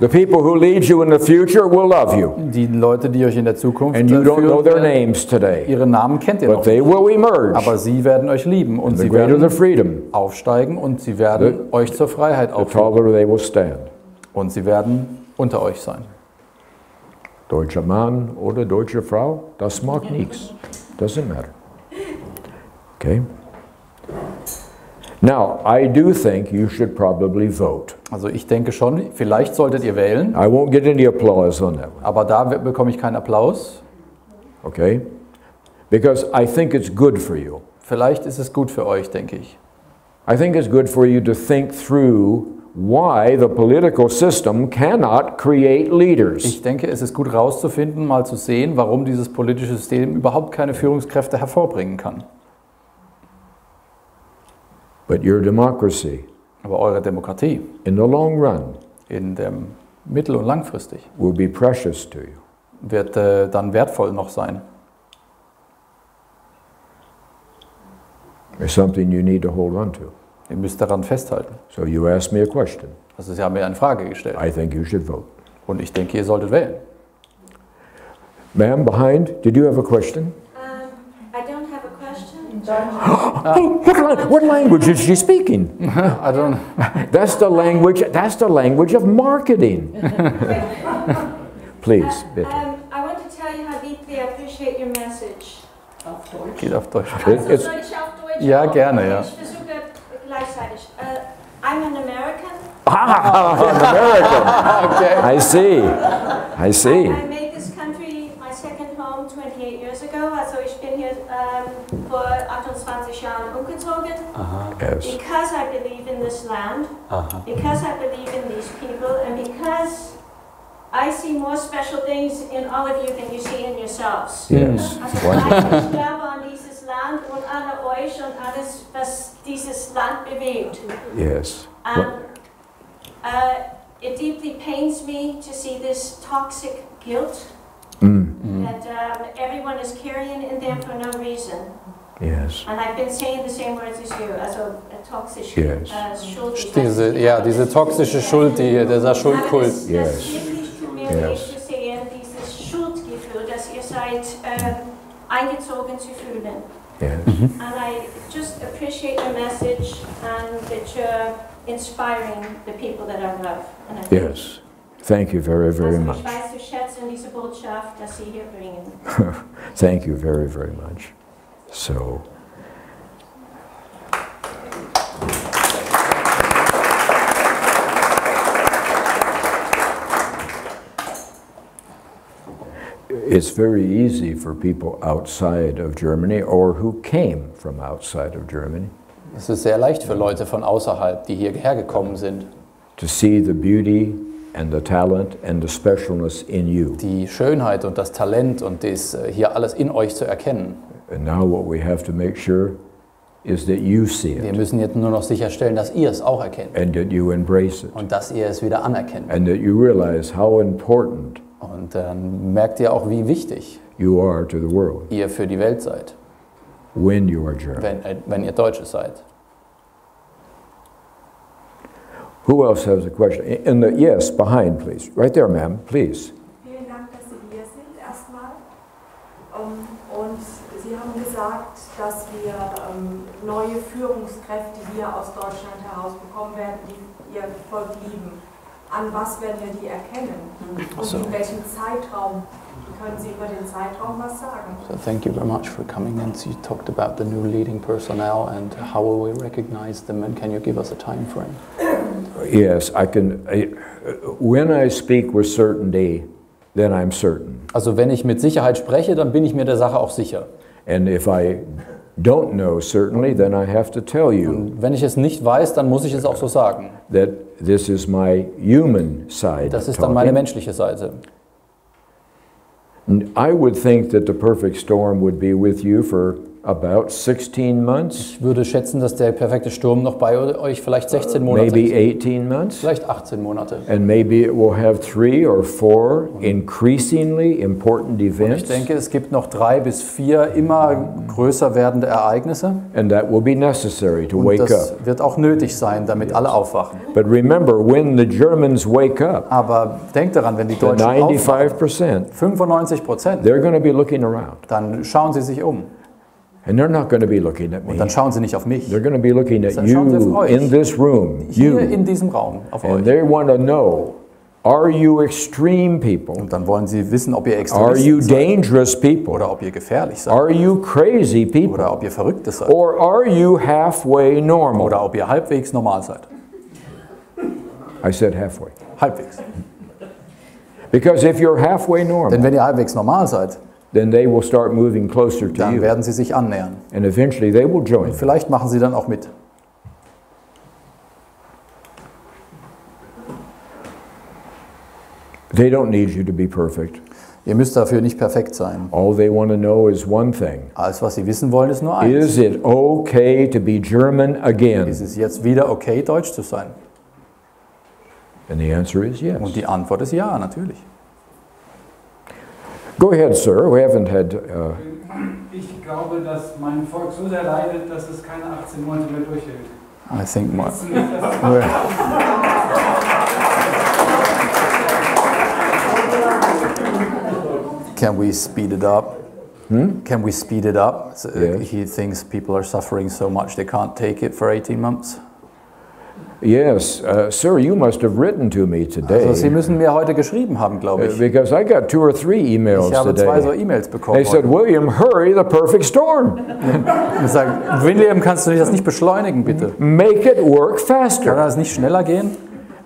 The people who lead you in the future will love you, Die Leute, die euch in der Zukunft and you don't know their führen, names today, ihre Namen kennt ihr but noch they nicht. will emerge. Aber sie werden euch lieben und The sie greater the werden freedom, aufsteigen und sie werden euch zur Freiheit the aufführen. taller they will stand. Und sie werden unter euch sein. Deutscher Mann oder deutsche Frau, das macht nichts. Doesn't matter. Okay? Now, I do think you should probably vote. Also ich denke schon, vielleicht solltet ihr wählen, I won't get any applause on that one, aber da bekomme ich keinen Applaus. okay? Because I think it's good for you. Vielleicht ist es gut für euch, denke ich. I think it's good for you to think through why the political system cannot create leaders. Ich denke, es ist gut rauszufinden, mal zu sehen, warum dieses politische System überhaupt keine Führungskräfte hervorbringen kann. But your democracy, Aber eure Demokratie in the long run, in dem mittel- und langfristig will be precious to you. wird dann wertvoll noch sein. It's something you need to hold on to. Ihr müsst daran festhalten. So you asked me a question. Also Sie haben mir eine Frage gestellt. I think you should vote. Und ich denke, ihr solltet wählen. Ma'am, behind, did you have a question? I don't have a question. What language is she speaking? I don't. That's the language of marketing. Please, bitte. I want to tell you how deeply I appreciate your message. Geht auf Deutsch. It's- Soll ich auf Deutsch? Ja, gerne, ja. Ich versuche gleichzeitig. I'm an American. an American. Okay. I see. I see. I made this country my second home 28 years ago. Also ich bin hier vor 28 Jahren umgezogen. Yes. Because I believe in this land, because I believe in these people, and because I see more special things in all of you than you see in yourselves. Yes. Also ich glaube an dieses Land und an euch und alles, was dieses Land bewegt. Yes. It deeply pains me to see this toxic guilt that everyone is carrying in them for no reason. Yes. And I've been saying the same words as you, also toxisch Yes. Schuld. Diese toxische Schuld, dieser Schuldkult. Das Yes. wirklich tut mir weh zu sehen, dieses Schuldgefühl, dass ihr seid eingezogen zu fühlen. Yes. And I just appreciate your message and that you're inspiring the people that I love. And I think Yes. Thank you very, very much. Ich weiß zu schätzen diese Botschaft, dass Sie hier bringen. Thank you very, very much. So, it's very easy for people outside of Germany or who came from outside of Germany Es ist sehr leicht für Leute von außerhalb, die hierher gekommen sind, to see the beauty and the talent and the specialness in you. die Schönheit und das Talent und das hier alles in euch zu erkennen. And now what we have to make sure is that you see Wir it müssen jetzt nur noch sicherstellen, dass ihr es auch erkennt and that you embrace it und dass ihr es wieder anerkennt. and that you realize how important Und dann merkt ihr auch, wie wichtig you are to the world ihr für die Welt seid, when you are German. wenn ihr Deutsche seid. Who else has a question? Yes, behind, please. Right there, ma'am, please. Vielen Dank, dass Sie hier sind erstmal. Und Sie haben gesagt, dass wir neue Führungskräfte hier aus Deutschland heraus bekommen werden, die Ihr Volk lieben. An was werden wir die erkennen? Und in welchem Zeitraum? Können Sie über den Zeitraum was sagen? So thank you very much for coming in. So you talked about the new leading personnel and how will we recognize them, and can you give us a time frame? Yes, I can. When I speak with certainty, then I'm certain. Also wenn ich mit Sicherheit spreche, dann bin ich mir der Sache auch sicher. And if I don't know certainly, then I have to tell you Und wenn ich es nicht weiß, dann muss ich es auch so sagen. that this is my human side. Das ist dann meine talking. menschliche Seite. And I would think that the perfect storm would be with you for about 16 months, Ich würde schätzen, dass der perfekte Sturm noch bei euch vielleicht 16 Monate maybe ist. 18 months. Vielleicht 18 Monate. And maybe it will have 3 or 4 increasingly important Und ich events, denke, es gibt noch 3 bis 4 immer größer werdende Ereignisse. and that will be necessary to Und wake das up. wird auch nötig sein, damit alle aufwachen. But remember, when the Germans wake up, Aber denkt daran, wenn die the Deutschen aufwachen, 95%, 95%, they're going to be looking around. dann schauen sie sich um. And they're not going to be looking at me. Und dann schauen sie nicht auf mich. They're going to be looking at Dann schauen sie auf you euch. in this room, Hier you. in diesem Raum, auf And euch. they want to know, are you extreme people? Und dann wollen sie wissen, ob ihr Are you Extremisten seid. dangerous people? Oder ob ihr gefährlich seid. Are you crazy Oder people? ob ihr Verrückte seid. Or are you halfway normal? Oder ob ihr halbwegs normal seid. I said halfway. Halbwegs. Because if you're halfway Denn normal, wenn ihr halbwegs normal seid, then they will start moving closer to dann you. werden sie sich annähern. And eventually they will join. Vielleicht machen sie dann auch mit. They don't need you to be perfect. Ihr müsst dafür nicht perfekt sein. All they want to know is one thing. Alles, was sie wissen wollen, ist nur eins. Is it okay to be German again? Ist es jetzt wieder okay, Deutsch zu sein? And the answer is yes. Und die Antwort ist ja, natürlich. Go ahead, sir. We haven't had... Ich glaube, dass mein Volk so sehr leidet, dass es keine 18 Monate mehr durchhält. I think my, can we speed it up? Can we speed it up? So, Yes. He thinks people are suffering so much they can't take it for 18 months. Yes, sir, you must have written to me today. Also Sie müssen mir heute geschrieben haben, glaube ich. Because I got 2 or 3 emails Ich habe 2 so today. E-Mails bekommen. They said, heute. William, hurry, the perfect storm. Und sagen, William, kannst du das nicht beschleunigen, bitte? Make it work Kann faster. das nicht schneller gehen?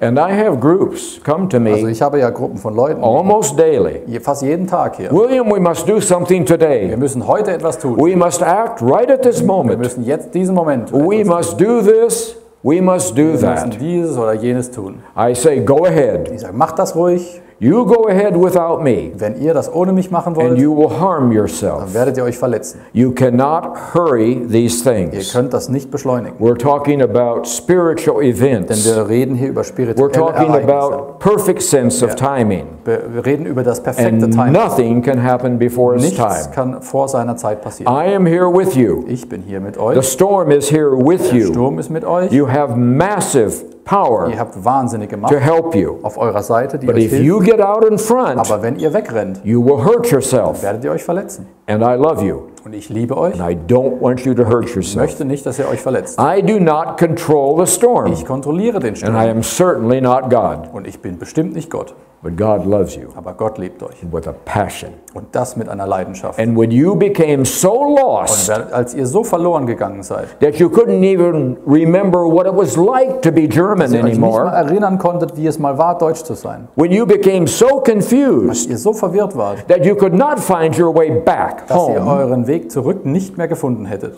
And I have groups come to Also me ich habe ja Gruppen von Leuten, almost daily. fast jeden Tag hier. William, we must do something Wir today. müssen heute etwas tun. We must act right at this Wir moment. müssen jetzt diesen Moment We etwas must do this. We must do Wir müssen that. dieses oder jenes tun. I say, go ahead. Ich sage, mach das ruhig. You go ahead without me, Wenn ihr das ohne mich machen and wollt, you will harm dann yourself. werdet ihr euch verletzen. You cannot hurry these Ihr things. könnt das nicht beschleunigen. We're talking about spiritual Denn events. wir reden hier über We're spirituelle talking Ereignisse. about perfect sense of timing. Wir reden über das perfekte And Timing. nothing can happen before its Nichts time. kann vor seiner Zeit passieren. I am here with you. Ich bin hier mit The euch. storm is here with Der you. Sturm ist mit euch. You have massive power Ihr habt wahnsinnige Macht to help you. auf eurer Seite, die But euch if you hilft. get out in front, Aber wenn ihr wegrennt, you will hurt yourself. werdet ihr euch verletzen. And I love you. Und ich liebe euch. And I don't want you to hurt Ich yourself. möchte nicht, dass ihr euch verletzt. I do not control the storm. Ich kontrolliere den And Sturm. I am certainly not God. Und ich bin bestimmt nicht Gott. But God loves you Aber Gott liebt euch. with a passion. Und das mit einer Leidenschaft. And when you became so Und lost als ihr so verloren gegangen seid, that you couldn't even remember what it was like to be German dass ihr euch nicht mal anymore, erinnern konntet, wie es mal war, Deutsch zu sein. when you became so Als confused ihr so verwirrt wart, that you could not find your way back dass ihr home, euren Weg zurück nicht mehr gefunden hättet,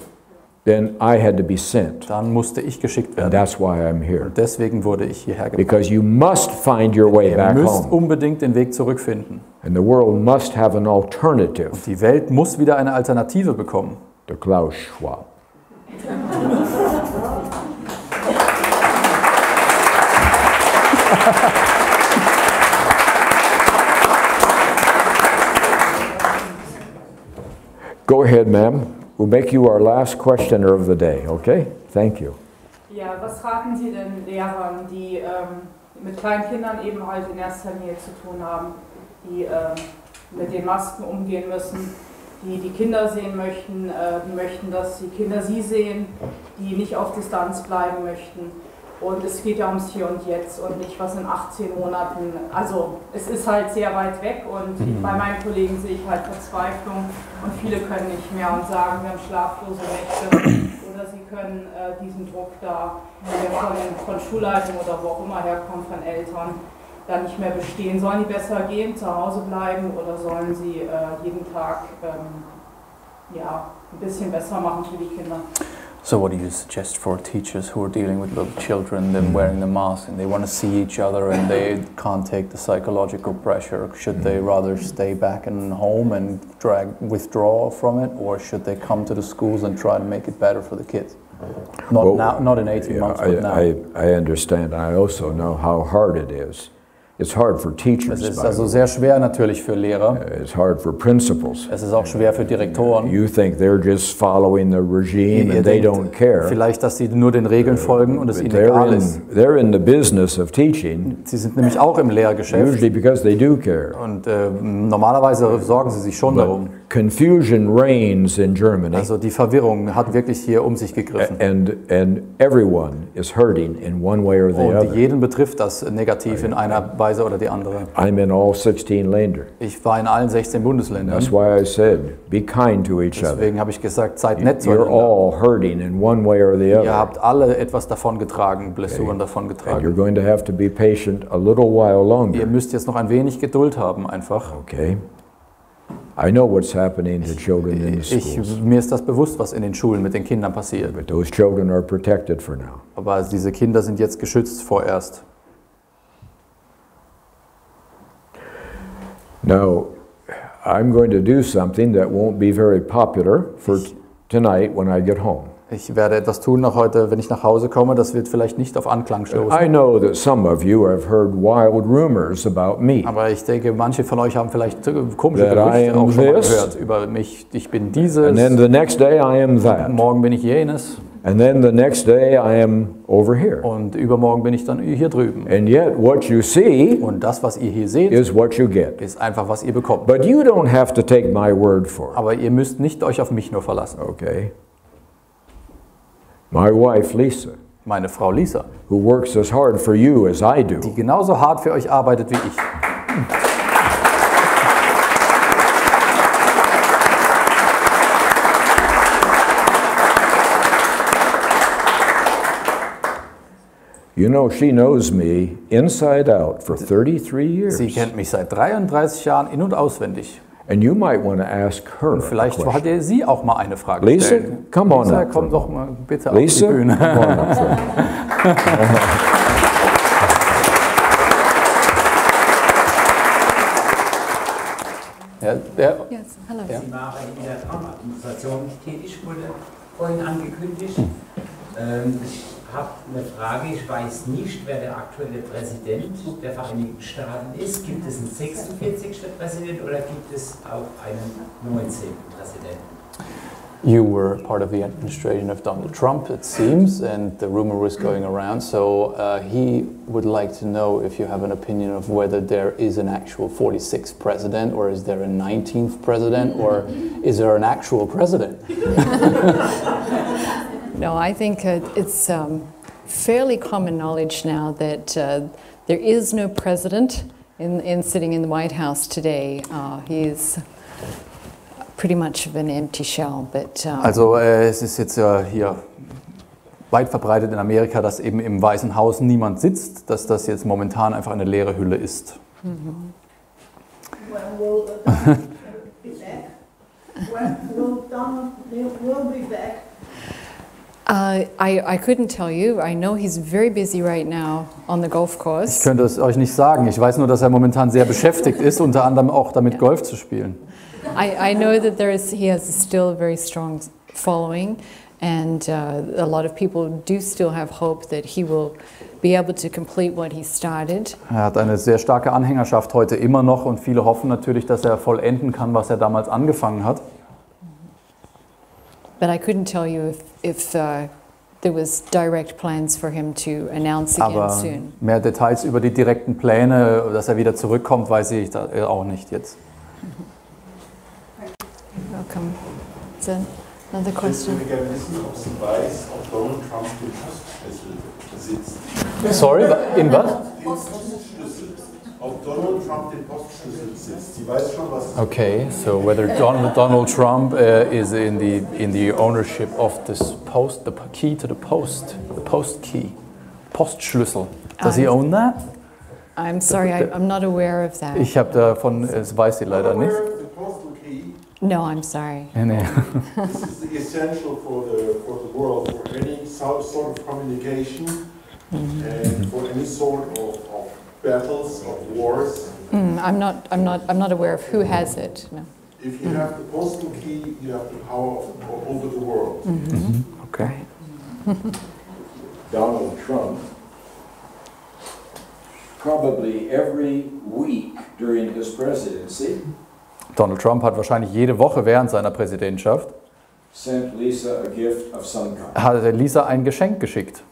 then I had to be sent. dann musste ich geschickt And werden. that's why I'm here. Und deswegen wurde ich hierher gebracht. Because you must find your way Ihr back müsst home. unbedingt den Weg zurückfinden. And the world must have an alternative Die Welt muss wieder eine Alternative bekommen. to Klaus Schwab. Go ahead, ma'am. We'll make you our last questioner of the day, okay? Thank you. Ja, was raten Sie denn Lehrern, die mit kleinen Kindern eben halt in erster Linie zu tun haben, die mit den Masken umgehen müssen, die die Kinder sehen möchten, die möchten, dass die Kinder sie sehen, die nicht auf Distanz bleiben möchten. Und es geht ja ums Hier und Jetzt und nicht was in 18 Monaten. Also es ist halt sehr weit weg und bei meinen Kollegen sehe ich halt Verzweiflung und viele können nicht mehr und sagen, wir haben schlaflose Nächte oder sie können diesen Druck da, der von Schulleitung oder wo auch immer herkommt, von Eltern, da nicht mehr bestehen. Sollen die besser gehen, zu Hause bleiben oder sollen sie jeden Tag ja, ein bisschen besser machen für die Kinder? So what do you suggest for teachers who are dealing with little children, them wearing the mask and they want to see each other and they can't take the psychological pressure? Should they rather stay back in home and withdraw from it, or should they come to the schools and try to make it better for the kids? Not Well, now, not in 18 months, but now. I understand. I also know how hard it is. It's hard for teachers. Es ist by also the sehr schwer natürlich für Lehrer. way. It's hard for principals. Es ist auch schwer für Direktoren. You think they're just following the regime Ihr and they denkt don't care. vielleicht, dass sie nur den Regeln folgen und es But ihnen egal ist. they're in the business of teaching, Sie sind nämlich auch im Lehrgeschäft usually because they do care. und normalerweise sorgen sie sich schon darum. Confusion reigns in Germany, Also die Verwirrung hat wirklich hier um sich gegriffen. and everyone is hurting in one way or the Und other. jeden betrifft das negativ in einer Weise oder die andere. I'm in all 16 Länder. Ich war in allen 16 Bundesländern. That's why I said, be kind to each other. Deswegen habe ich gesagt, seid nett You're zueinander. all hurting in one way or the Ihr other. habt alle etwas davon getragen, Blessuren davon And you're getragen. going to have to be patient a little while Ihr longer. müsst jetzt noch ein wenig Geduld haben einfach. Okay? I know what's happening to children in the schools, Mir ist das bewusst, was in den Schulen mit den Kindern passiert. but those children are protected for now. Aber diese Kinder sind jetzt geschützt vorerst. Now, I'm going to do something that won't be very popular for tonight when I get home. Ich werde etwas tun noch heute, wenn ich nach Hause komme. Das wird vielleicht nicht auf Anklang stoßen. I know that some of you have heard wild rumors about me. Aber ich denke, manche von euch haben vielleicht komische That I Gerüchte am auch schon mal this. gehört über mich. Ich bin dieses, And then the next day I am that. morgen bin ich jenes And then the next day I am over here. und übermorgen bin ich dann hier drüben. And yet what you see Und das, was ihr hier seht, is what you get. ist einfach, was ihr bekommt. But you don't have to take my word for it. Aber ihr müsst nicht euch auf mich nur verlassen. Okay? My wife Lisa, Meine Frau Lisa, who works as hard for you as I do, die genauso hart für euch arbeitet wie ich. you know, she knows me inside out for 33 years. Sie kennt mich seit 33 Jahren in- und auswendig. And you might want to ask her a Vielleicht question. wollt ihr sie auch mal eine Frage Lisa, stellen. come on Lisa, up. komm doch mal bitte Lisa, auf die Bühne. come on up front. Yes, hello. Sie waren in der Traumadministration tätig, wurde vorhin angekündigt. Ich habe eine Frage, ich weiß nicht, wer der aktuelle Präsident der Vereinigten Staaten ist. Gibt es einen 46. Präsident oder gibt es auch einen 19. Präsidenten? You were part of the administration of Donald Trump, it seems, and the rumor was going around. So he would like to know if you have an opinion of whether there is an actual 46th president, or is there a 19th president, or is there an actual president? No, I think it's fairly common knowledge now that there is no president sitting in the White House today. He is pretty much of an empty shell, but Also es ist jetzt hier weit verbreitet in Amerika, dass eben im Weißen Haus niemand sitzt, dass das jetzt momentan einfach eine leere Hülle ist. When will Donald be back? When will Donald be back? I couldn't tell you. I know he's very busy right now on the golf Ich course. könnte es euch nicht sagen. Ich weiß nur, dass er momentan sehr beschäftigt ist, unter anderem auch damit Golf zu spielen. I know that he has still a very strong following, and a lot of people do still have hope that he will be able to complete what he started. Er hat eine sehr starke Anhängerschaft heute immer noch und viele hoffen natürlich, dass er vollenden kann, was er damals angefangen hat. But I couldn't tell you if there was direct plans for him to announce again Aber soon. mehr Details über die direkten Pläne, dass er wieder zurückkommt, weiß ich auch nicht jetzt. Welcome. Is there another question? Ich würde gerne wissen, ob Sie weiß, ob Donald Trump den Postschlüssel besitzt. Sorry, in was? Den Postschlüssel. Ob Donald Trump den Postschlüssel besitzt. Sie weiß schon, was. Okay, so whether Donald Trump is in the ownership of this post, the key to the post key, Postschlüssel. Does he own that? I'm sorry, I'm not aware of that. Ich habe davon, es weiß sie leider nicht. No, I'm sorry. Nee. This is essential for the world, for any sort of communication and for any sort of battles, of wars. I'm not aware of who has it. No. If you have the postal key, you have the power over the world. Okay. Donald Trump, probably every week during his presidency, Donald Trump hat wahrscheinlich jede Woche während seiner Präsidentschaft sent Lisa a gift of some kind. hat Lisa ein Geschenk geschickt.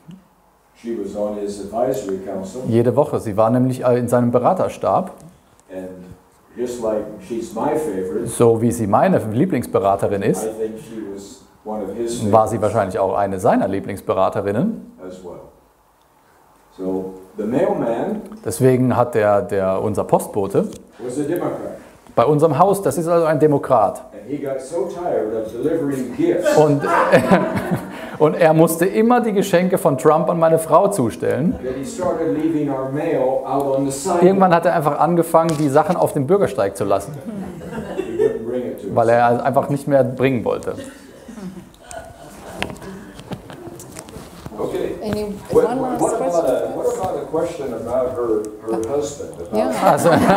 She was on his advisory council. Jede Woche. Sie war nämlich in seinem Beraterstab. And just like she's my favorite, So wie sie meine Lieblingsberaterin ist, I think she was one of his favorites war sie wahrscheinlich auch eine seiner Lieblingsberaterinnen. as well. So the mailman Deswegen hat unser Postbote was a Democrat. bei unserem Haus, das ist also ein Demokrat. And he got so tired of delivering gifts. Und er musste immer die Geschenke von Trump an meine Frau zustellen. That he started leaving our mail out on the sidewalk. Irgendwann hat er einfach angefangen, die Sachen auf dem Bürgersteig zu lassen, He wouldn't bring it to us. weil er einfach nicht mehr bringen wollte. Okay. One last question? What about a question about her husband? About Yeah. Also, about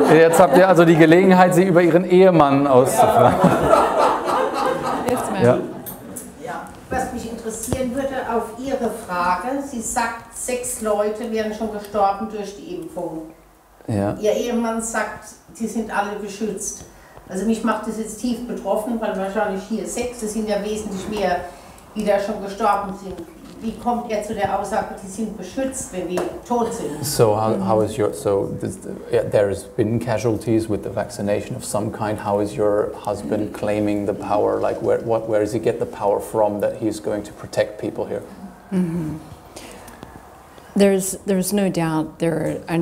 her, jetzt habt ihr also die Gelegenheit, sie über ihren Ehemann auszufragen. Yes, ma'am. Ja. Ja, was mich interessieren würde auf Ihre Frage, sie sagt, 6 Leute wären schon gestorben durch die Impfung. Ja. Ihr Ehemann sagt, sie sind alle geschützt. Also mich macht das jetzt tief betroffen, weil wahrscheinlich hier 6, es sind ja wesentlich mehr, die da schon gestorben sind. Wie kommt er zu der Aussage, die sind beschützt, wenn wir tot sind? So how is your there's been casualties with the vaccination of some kind. How is your husband claiming the power? Like where does he get the power from that he's going to protect people here? Mm-hmm. There's no doubt there are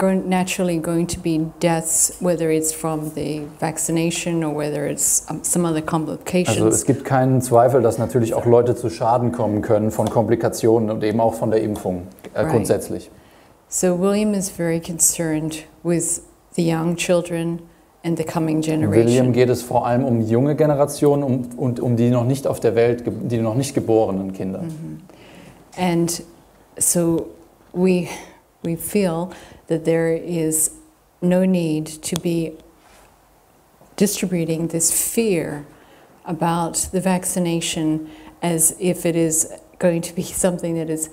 naturally going to be deaths, whether it's from the vaccination or whether it's some other complications. Also es gibt keinen Zweifel, dass natürlich auch Leute zu Schaden kommen können von Komplikationen und eben auch von der Impfung grundsätzlich. So William is very concerned with the young children and the coming generation. William geht es vor allem um junge Generationen und um die noch nicht auf der Welt, die noch nicht geborenen Kinder. Mm-hmm. And so we feel that there is no need to be distributing this fear about the vaccination as if it is going to be something that is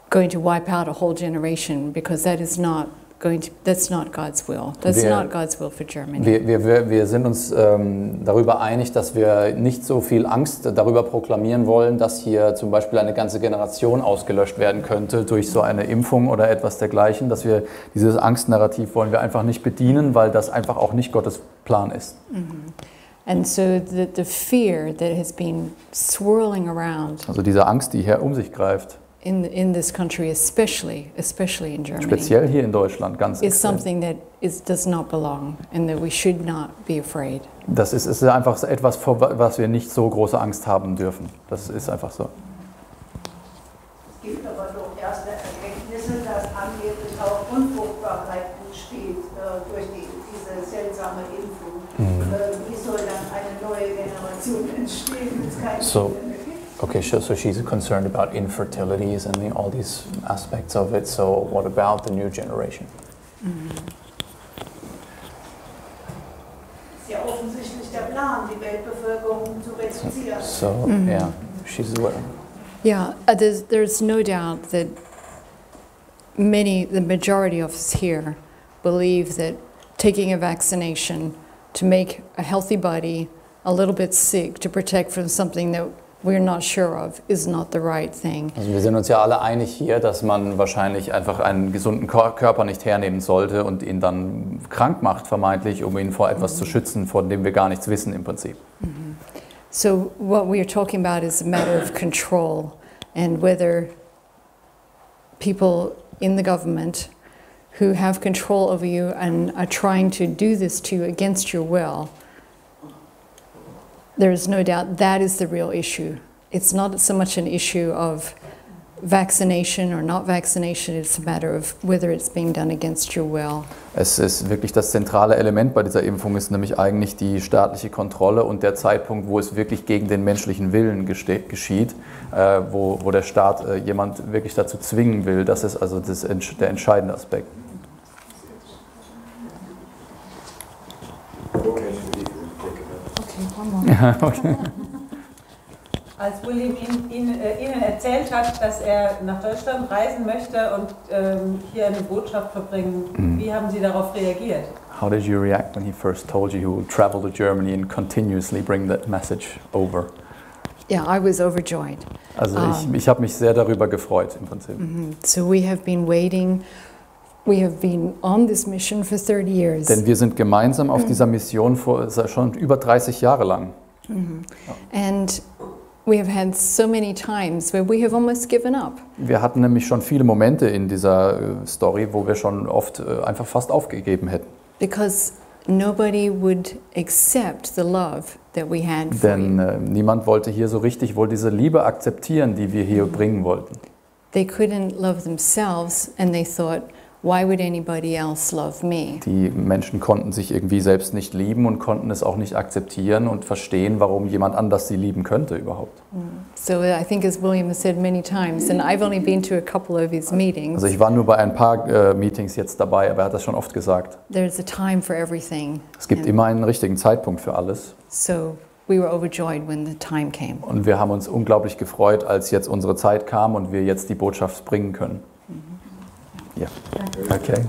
going to wipe out a whole generation, because that is not going to, that's not God's will. That's not God's will for Germany. Wir sind uns darüber einig, dass wir nicht so viel Angst darüber proklamieren wollen, dass hier zum Beispiel eine ganze Generation ausgelöscht werden könnte durch so eine Impfung oder etwas dergleichen. Dass wir dieses Angstnarrativ wollen wir einfach nicht bedienen, weil das einfach auch nicht Gottes Plan ist. And so the fear that has been swirling around. Also diese Angst, die hier um sich greift. In this country, especially in Germany, speziell hier in Deutschland, ganz is something that does not belong, and that we should not be afraid. Das ist einfach etwas, vor was wir nicht so große Angst haben dürfen. Das ist einfach so. Es gibt aber doch erste Erkenntnisse, dass angeblich auch Unfruchtbarkeit entsteht durch diese seltsame Impfung. Wie soll dann eine neue Generation entstehen, wenn es keine Kinder mehr gibt? Okay, so she's concerned about infertilities and all these aspects of it. So what about the new generation? Ist ja offensichtlich der Plan, die Weltbevölkerung zu reduzieren. So yeah, she's aware. Yeah, there's no doubt that the majority of us here believe that taking a vaccination to make a healthy body a little bit sick, to protect from something that we're not sure of, is not the right thing. Also wir sind uns ja alle einig hier, dass man wahrscheinlich einfach einen gesunden Körper nicht hernehmen sollte und ihn dann krank macht, vermeintlich, um ihn vor etwas zu schützen, von dem wir gar nichts wissen im Prinzip. So what we are talking about is a matter of control, and whether people in the government who have control over you and are trying to do this to you against your will, there is no doubt that is the real issue. It's not so much an issue of vaccination or not vaccination, it's a matter of whether it's being done against your will. Es ist wirklich das zentrale Element bei dieser Impfung, ist nämlich eigentlich die staatliche Kontrolle und der Zeitpunkt, wo es wirklich gegen den menschlichen Willen geschieht, wo der Staat jemand wirklich dazu zwingen will. Das ist also der entscheidende Aspekt. Okay. Als William Ihnen erzählt hat, dass er nach Deutschland reisen möchte und hier eine Botschaft verbringen, wie haben Sie darauf reagiert? How did you react when he first told you he will travel to Germany and continuously bring that message over? Yeah, I was overjoyed. Also ich habe mich sehr darüber gefreut im Prinzip. So we have been waiting. We have been on this mission for 30 years. Denn wir sind gemeinsam auf dieser Mission schon über 30 Jahre lang. And we have had so many times where we have almost given up. Wir hatten nämlich schon viele Momente in dieser Story, wo wir schon oft einfach fast aufgegeben hätten. Because nobody would accept the love that we had for you. Denn niemand wollte hier so richtig wohl diese Liebe akzeptieren, die wir hier bringen wollten. They couldn't love themselves, and they thought, why would anybody else love me? Die Menschen konnten sich irgendwie selbst nicht lieben und konnten es auch nicht akzeptieren und verstehen, warum jemand anders sie lieben könnte überhaupt. So I think, as William has said many times, and I've only been to a couple of his meetings. Also ich war nur bei ein paar Meetings jetzt dabei, aber er hat das schon oft gesagt. There's a time for everything. Es gibt immer einen richtigen Zeitpunkt für alles. So we were overjoyed when the time came. Und wir haben uns unglaublich gefreut, als jetzt unsere Zeit kam und wir jetzt die Botschaft bringen können. Ja. Okay.